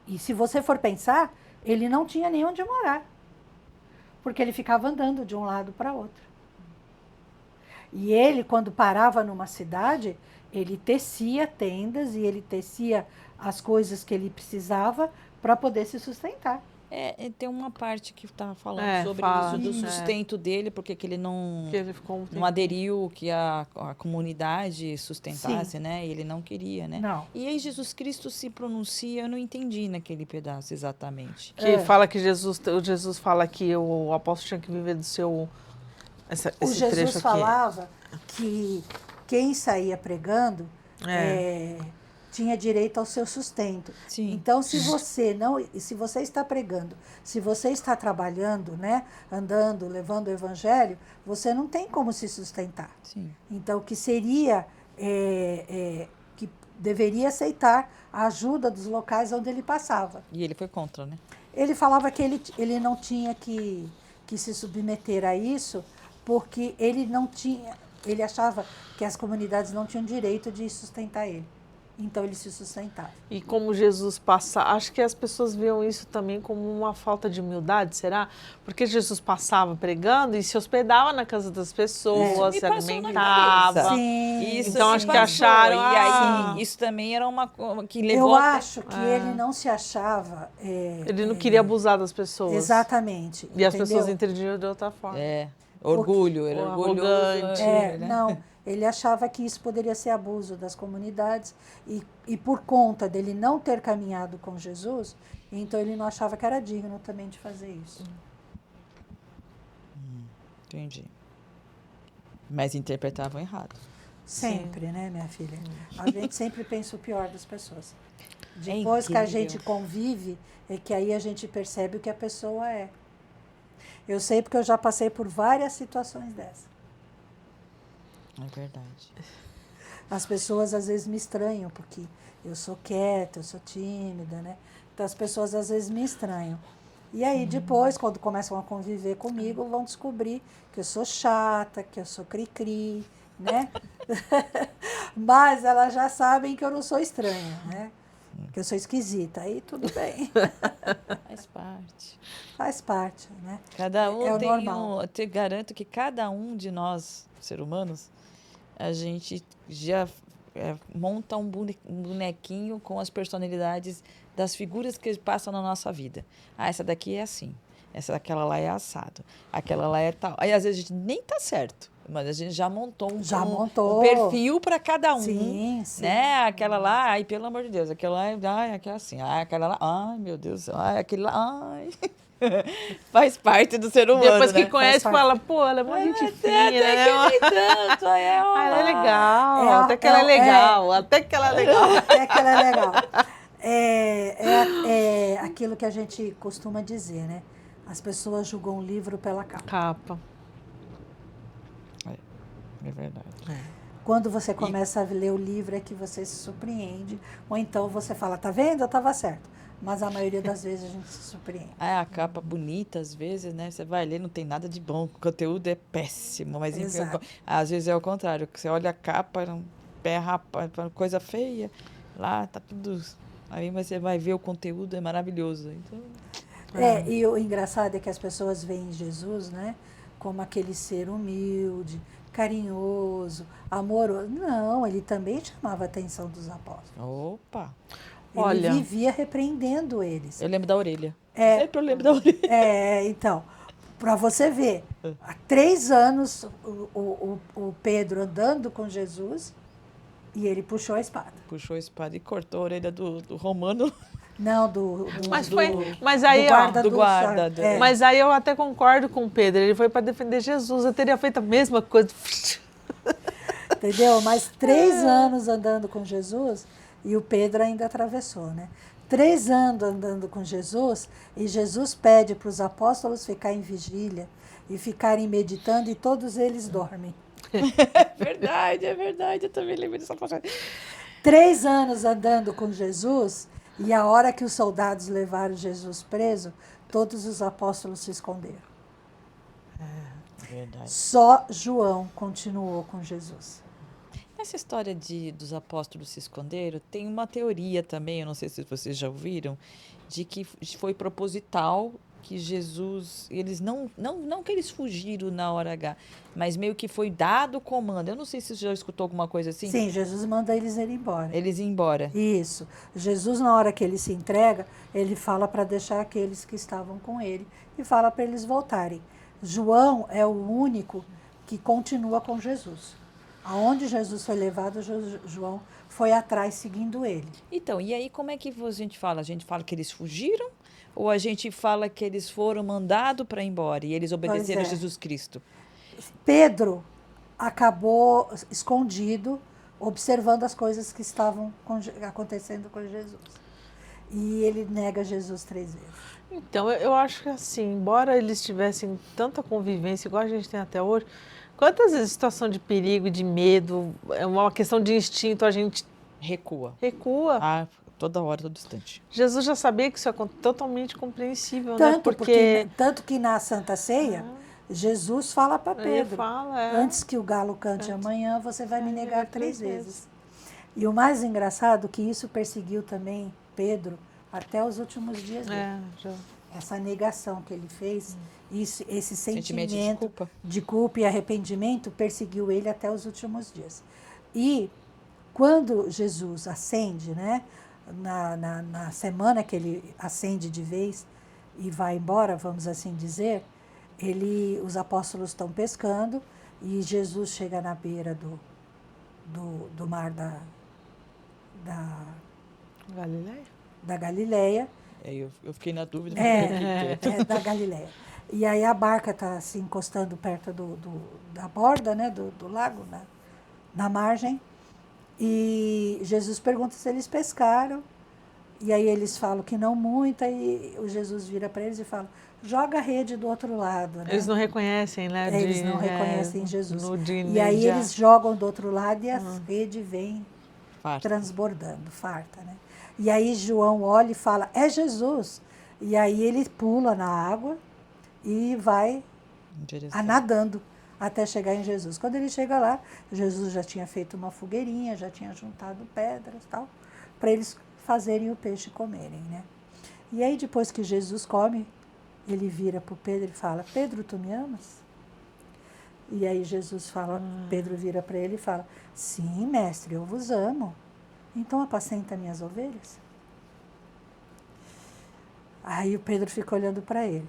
e se você for pensar, ele não tinha nem onde morar. Porque ele ficava andando de um lado para outro. E ele, quando parava numa cidade, ele tecia tendas e ele tecia as coisas que ele precisava para poder se sustentar. Tem uma parte que estava falando sobre isso, do sustento dele, porque que ele não aderiu que a comunidade sustentasse, né? Ele não queria, né? Não. E aí Jesus Cristo se pronuncia, eu não entendi naquele pedaço exatamente. Que fala que Jesus fala que o apóstolo tinha que viver do seu... O Jesus falava que quem saía pregando tinha direito ao seu sustento. Sim. Então, se você está pregando, se você está trabalhando, né, andando, levando o evangelho, você não tem como se sustentar. Sim. Então, que seria que deveria aceitar a ajuda dos locais onde ele passava. E ele foi contra, né? Ele falava que ele não tinha que se submeter a isso, porque ele achava que as comunidades não tinham direito de sustentar ele. Então ele se sustentava. E como Jesus passava, acho que as pessoas viam isso também como uma falta de humildade, será? Porque Jesus passava pregando e se hospedava na casa das pessoas, se alimentava. Sim. Isso então acho que acharam. E aí isso também era uma que levou. Eu acho que ele não se achava. Ele não queria abusar das pessoas. Exatamente. E as pessoas entendiam de outra forma. Orgulho, ele era orgulhoso. Né? Não. Ele achava que isso poderia ser abuso das comunidades e por conta dele não ter caminhado com Jesus, então ele não achava que era digno também de fazer isso. Entendi. Mas interpretavam errado. Sempre, né, minha filha? A gente sempre pensa o pior das pessoas. Depois que a gente convive, é que aí a gente percebe o que a pessoa é. Eu sei porque eu já passei por várias situações dessas. É verdade. As pessoas às vezes me estranham, porque eu sou quieta, eu sou tímida, né? Então as pessoas às vezes me estranham. E aí depois, quando começam a conviver comigo, vão descobrir que eu sou chata, que eu sou cri-cri, né? Mas elas já sabem que eu não sou estranha, né? Que eu sou esquisita, aí tudo bem. Faz parte. Faz parte, né? Cada um é tem normal. Eu te garanto que cada um de nós, seres humanos, a gente já monta um bonequinho com as personalidades das figuras que passam na nossa vida. Essa daqui é assim, aquela lá é assado, aquela lá é tal. Aí às vezes a gente nem tá certo, mas a gente já montou um perfil para cada um. Sim, sim. Né? Aquela lá, ai, pelo amor de Deus, aquela lá é assim, aquela lá, ai, meu Deus, ai, aquele lá, ai. Faz parte do ser humano, Depois que né? conhece, fala, pô, ela é uma gente fina, né? Tanto, Ah, ela é legal, É, até que ela é legal, até que ela é legal. Até que ela é legal. É aquilo que a gente costuma dizer, né? As pessoas julgam o livro pela capa. Capa. É verdade. Quando você começa a ler o livro é que você se surpreende. Ou então você fala, tá vendo? Eu estava certo. Mas a maioria das vezes a gente se surpreende. A capa bonita, às vezes, né? Você vai ler, não tem nada de bom. O conteúdo é péssimo. Mas enfim, às vezes é o contrário. Você olha a capa, um pé rapaz, coisa feia. Lá tá tudo... Aí você vai ver o conteúdo, é maravilhoso. Então... E o engraçado é que as pessoas veem Jesus, né? Como aquele ser humilde, carinhoso, amoroso. Não, ele também chamava a atenção dos apóstolos. Opa! Ele vivia repreendendo eles. Eu lembro da orelha. Sempre eu lembro da orelha. Então, para você ver, há 3 anos o Pedro andando com Jesus e ele puxou a espada. Puxou a espada e cortou a orelha do romano. Não, mas aí, do guarda. Mas aí eu até concordo com o Pedro. Ele foi para defender Jesus. Eu teria feito a mesma coisa. Entendeu? Mas 3 anos andando com Jesus e o Pedro ainda atravessou, né? 3 anos andando com Jesus e Jesus pede para os apóstolos ficar em vigília e ficarem meditando e todos eles dormem. É verdade. Eu também lembro dessa passagem. 3 anos andando com Jesus e a hora que os soldados levaram Jesus preso, todos os apóstolos se esconderam. Verdade. Só João continuou com Jesus. Essa história dos apóstolos se esconderam, tem uma teoria também, eu não sei se vocês já ouviram, de que foi proposital que Jesus, eles não que eles fugiram na hora H, mas meio que foi dado o comando. Eu não sei se você já escutou alguma coisa assim. Sim, Jesus manda eles ir embora. Eles ir embora. Isso. Jesus, na hora que ele se entrega, ele fala para deixar aqueles que estavam com ele e fala para eles voltarem. João é o único que continua com Jesus. Aonde Jesus foi levado, João foi atrás seguindo ele. Então, e aí como é que a gente fala? A gente fala que eles fugiram ou a gente fala que eles foram mandados para ir embora e eles obedeceram a Jesus Cristo? Pedro acabou escondido, observando as coisas que estavam acontecendo com Jesus. E ele nega Jesus 3 vezes. Então, eu acho que assim, embora eles tivessem tanta convivência, igual a gente tem até hoje, quantas vezes situação de perigo, de medo, é uma questão de instinto, a gente recua. Toda hora, todo instante. Jesus já sabia que isso é totalmente compreensível, né? Tanto que na Santa Ceia, Jesus fala para Pedro, antes que o galo cante amanhã, você vai me negar 3 vezes. E o mais engraçado é que isso perseguiu também Pedro até os últimos dias dele. Essa negação que ele fez, esse sentimento de culpa e arrependimento perseguiu ele até os últimos dias. E quando Jesus ascende, né, na semana que ele ascende de vez e vai embora, vamos assim dizer, os apóstolos estão pescando e Jesus chega na beira do mar da Galileia. Eu fiquei na dúvida. Da Galileia. E aí a barca está se encostando perto da borda, né, do lago, na margem. E Jesus pergunta se eles pescaram. E aí eles falam que não muito. E o Jesus vira para eles e fala, joga a rede do outro lado. Né? Eles não reconhecem, né? Eles não reconhecem Jesus. E aí eles jogam do outro lado e a rede vem transbordando, farta, né? E aí João olha e fala, é Jesus. E aí ele pula na água e vai nadando até chegar em Jesus. Quando ele chega lá, Jesus já tinha feito uma fogueirinha, já tinha juntado pedras e tal, para eles fazerem o peixe comerem, né? E aí depois que Jesus come, ele vira para o Pedro e fala, Pedro, tu me amas? E aí Jesus fala, Pedro vira para ele e fala, sim, mestre, eu vos amo. Então apacenta minhas ovelhas. Aí o Pedro fica olhando para ele.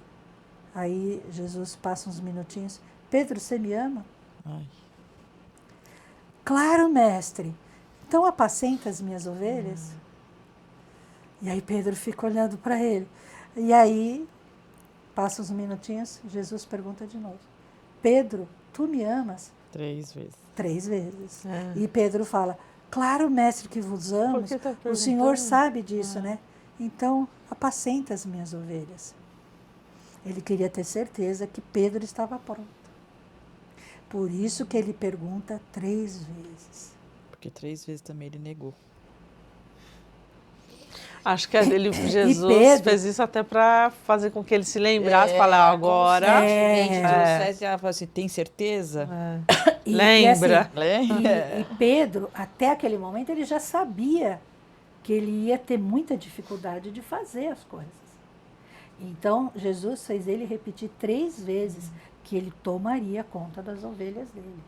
Aí Jesus passa uns minutinhos. Pedro, você me ama? Claro, mestre. Então apacenta as minhas ovelhas. E aí Pedro fica olhando para ele. E aí Passa uns minutinhos, Jesus pergunta de novo. Pedro, tu me amas? 3 vezes. 3 vezes. E Pedro fala, claro, mestre, que vos amo. Tá O Senhor sabe disso, né? Então, apacenta as minhas ovelhas. Ele queria ter certeza que Pedro estava pronto. Por isso que ele pergunta 3 vezes. Porque 3 vezes também ele negou. Acho que Jesus Pedro, fez isso até para fazer com que ele se lembrasse, falar agora. Você fala assim, tem certeza? Lembra? E Pedro, até aquele momento, ele já sabia que ele ia ter muita dificuldade de fazer as coisas. Então, Jesus fez ele repetir 3 vezes que ele tomaria conta das ovelhas dele.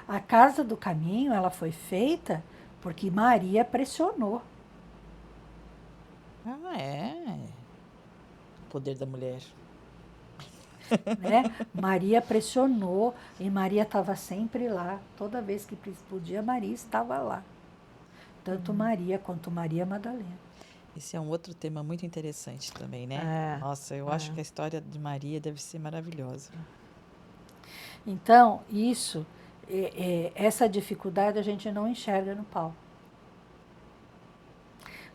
A casa do caminho, ela foi feita porque Maria pressionou. O poder da mulher. Né? Maria pressionou e Maria estava sempre lá. Toda vez que podia, Maria estava lá. Tanto Maria quanto Maria Madalena. Esse é um outro tema muito interessante também, né? Nossa, eu acho que a história de Maria deve ser maravilhosa. Então, essa dificuldade a gente não enxerga no Paulo.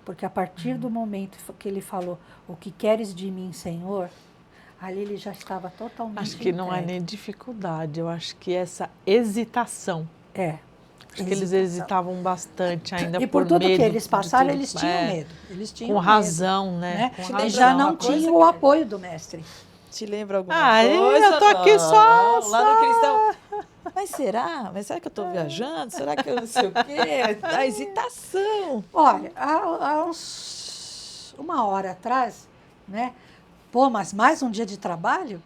Porque a partir do momento que ele falou, o que queres de mim, Senhor, ali ele já estava totalmente Acho que não é nem dificuldade, eu acho que essa hesitação. Acho que eles hesitavam bastante ainda. E por tudo que eles passaram, eles tinham medo. Eles tinham com razão, né? Com razão. Já não tinham o apoio do mestre. Te lembra alguma coisa? Eu tô aqui só... Lá no cristão. Mas será? Mas será que eu estou viajando? Será que eu não sei o quê? A hesitação. Olha, há uns 1 hora atrás, né? Pô, mas mais um dia de trabalho?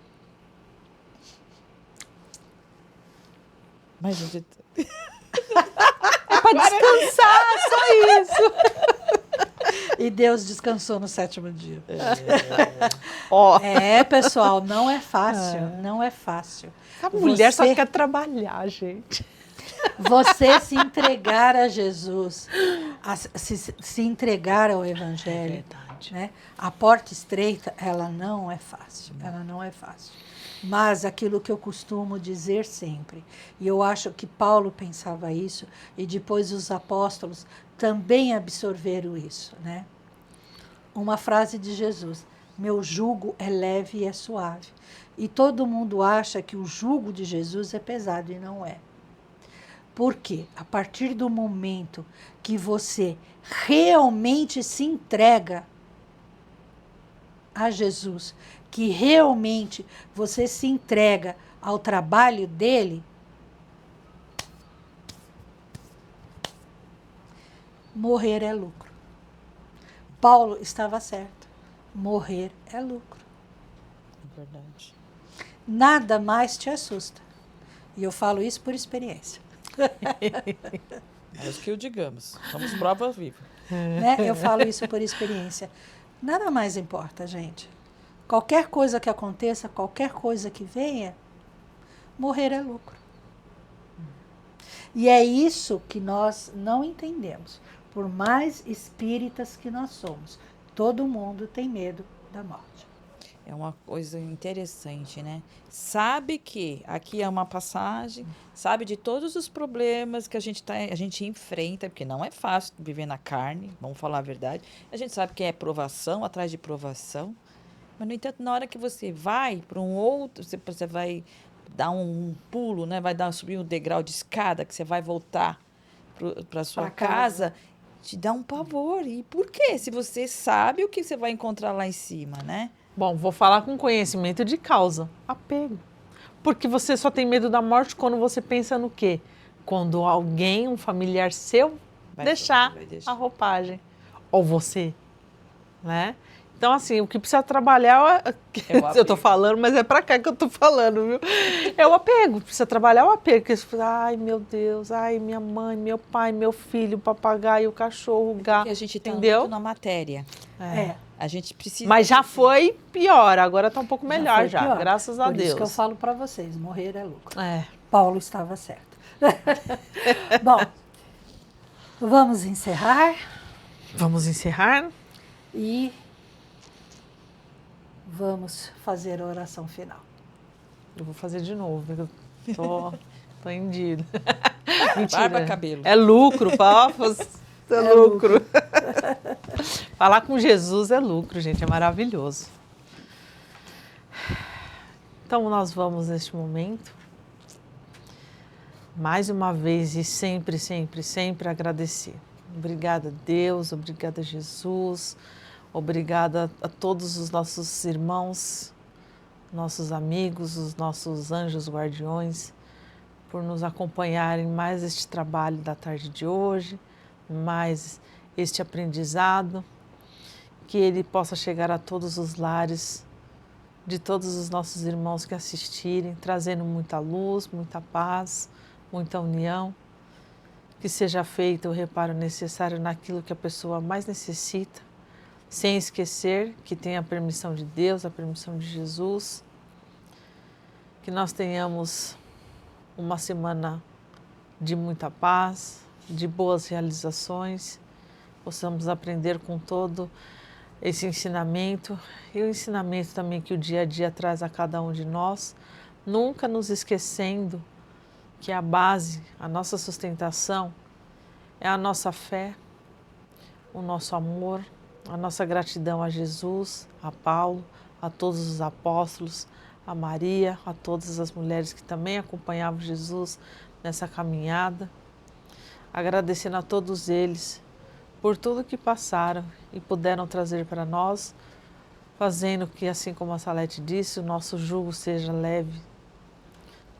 Mais um dia... É para descansar, só isso. E Deus descansou no 7º dia. Pessoal, não é fácil, não é fácil. A mulher só quer trabalhar, gente. Você se entregar a Jesus, se entregar ao Evangelho, verdade. Né? A porta estreita, ela não é fácil, ela não é fácil. Mas aquilo que eu costumo dizer sempre, e eu acho que Paulo pensava isso, e depois os apóstolos também absorveram isso, né? Uma frase de Jesus, meu jugo é leve e é suave. E todo mundo acha que o jugo de Jesus é pesado, e não é. Por quê? A partir do momento que você realmente se entrega a Jesus, que realmente você se entrega ao trabalho dele, morrer é lucro. Paulo estava certo. Morrer é lucro. É verdade. Nada mais te assusta. E eu falo isso por experiência. Mas que o digamos. Somos prova viva. Né? Eu falo isso por experiência. Nada mais importa, gente. Qualquer coisa que aconteça, qualquer coisa que venha, morrer é lucro. E é isso que nós não entendemos. Por mais espíritas que nós somos, todo mundo tem medo da morte. É uma coisa interessante, né? Sabe que aqui é uma passagem, sabe de todos os problemas que a gente enfrenta, porque não é fácil viver na carne, vamos falar a verdade. A gente sabe que é provação atrás de provação, mas, no entanto, na hora que você vai para um outro, você vai dar um pulo, né? Vai subir um degrau de escada, que você vai voltar para sua casa, te dá um pavor. E por quê? Se você sabe o que você vai encontrar lá em cima, né? Bom, vou falar com conhecimento de causa. Apego. Porque você só tem medo da morte quando você pensa no quê? Quando alguém, um familiar seu, vai deixar a roupagem. Ou você, né? Então, assim, o que precisa trabalhar... Eu tô falando, mas é pra cá que eu tô falando, viu? É o apego. Precisa trabalhar o apego. Ai, meu Deus. Ai, minha mãe, meu pai, meu filho, o papagaio, o cachorro, o gato. E a gente tá entendeu? muito na matéria. A gente precisa... Mas já foi pior. Agora tá um pouco melhor já. Pior. Graças a Deus. Por isso que eu falo pra vocês. Morrer é lucro. É. Paulo estava certo. Bom, vamos encerrar. Vamos encerrar. E vamos fazer a oração final. Eu vou fazer de novo, porque eu tô indida. Mentira. Barba, cabelo. É lucro, papas. É lucro. Falar com Jesus é lucro, gente, é maravilhoso. Então, nós vamos neste momento, mais uma vez e sempre, sempre, sempre agradecer. Obrigada, Deus, obrigada, Jesus, obrigada a todos os nossos irmãos, nossos amigos, os nossos anjos guardiões, por nos acompanharem mais este trabalho da tarde de hoje, mais este aprendizado, que ele possa chegar a todos os lares de todos os nossos irmãos que assistirem, trazendo muita luz, muita paz, muita união, que seja feito o reparo necessário naquilo que a pessoa mais necessita, sem esquecer que tem a permissão de Deus, a permissão de Jesus, que nós tenhamos uma semana de muita paz, de boas realizações, possamos aprender com todo esse ensinamento e o ensinamento também que o dia a dia traz a cada um de nós, nunca nos esquecendo que a base, a nossa sustentação é a nossa fé, o nosso amor, a nossa gratidão a Jesus, a Paulo, a todos os apóstolos, a Maria, a todas as mulheres que também acompanhavam Jesus nessa caminhada, agradecendo a todos eles por tudo que passaram e puderam trazer para nós, fazendo que, assim como a Salete disse, o nosso jugo seja leve,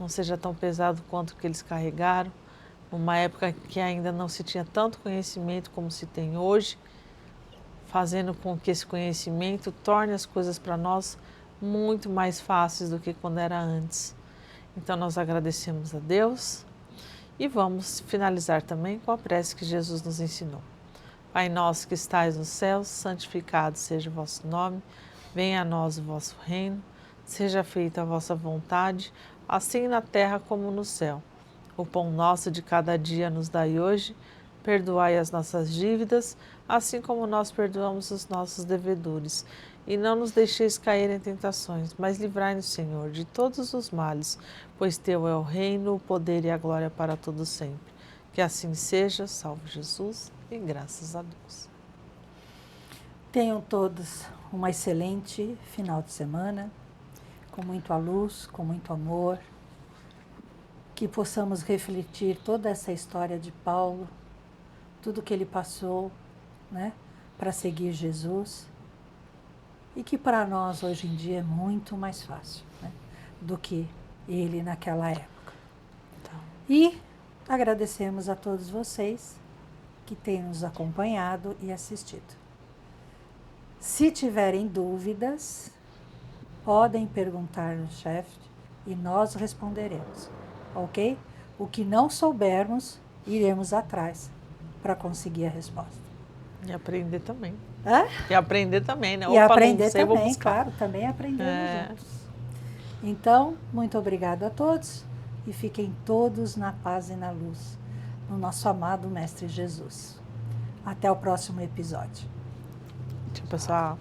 não seja tão pesado quanto o que eles carregaram, numa época que ainda não se tinha tanto conhecimento como se tem hoje, fazendo com que esse conhecimento torne as coisas para nós muito mais fáceis do que quando era antes. Então nós agradecemos a Deus e vamos finalizar também com a prece que Jesus nos ensinou. Pai nosso que estais nos céus, santificado seja o vosso nome, venha a nós o vosso reino, seja feita a vossa vontade, assim na terra como no céu. O pão nosso de cada dia nos dai hoje, perdoai as nossas dívidas, assim como nós perdoamos os nossos devedores. E não nos deixeis cair em tentações, mas livrai-nos, Senhor, de todos os males, pois teu é o reino, o poder e a glória para todos sempre. Que assim seja, salve Jesus. E graças a Deus. Tenham todos uma excelente final de semana, com muita luz, com muito amor, que possamos refletir toda essa história de Paulo, tudo que ele passou, né, para seguir Jesus, e que para nós hoje em dia é muito mais fácil, né, do que ele naquela época. E agradecemos a todos vocês que têm nos acompanhado e assistido. Se tiverem dúvidas, podem perguntar no chefe e nós responderemos, ok? O que não soubermos, iremos atrás para conseguir a resposta. E aprender também. Hã? E aprender também, né? E Opa, aprender não sei, vou também, buscar. claro, também aprendemos juntos. Então, muito obrigado a todos e fiquem todos na paz e na luz, no nosso amado Mestre Jesus. Até o próximo episódio. Tchau, pessoal.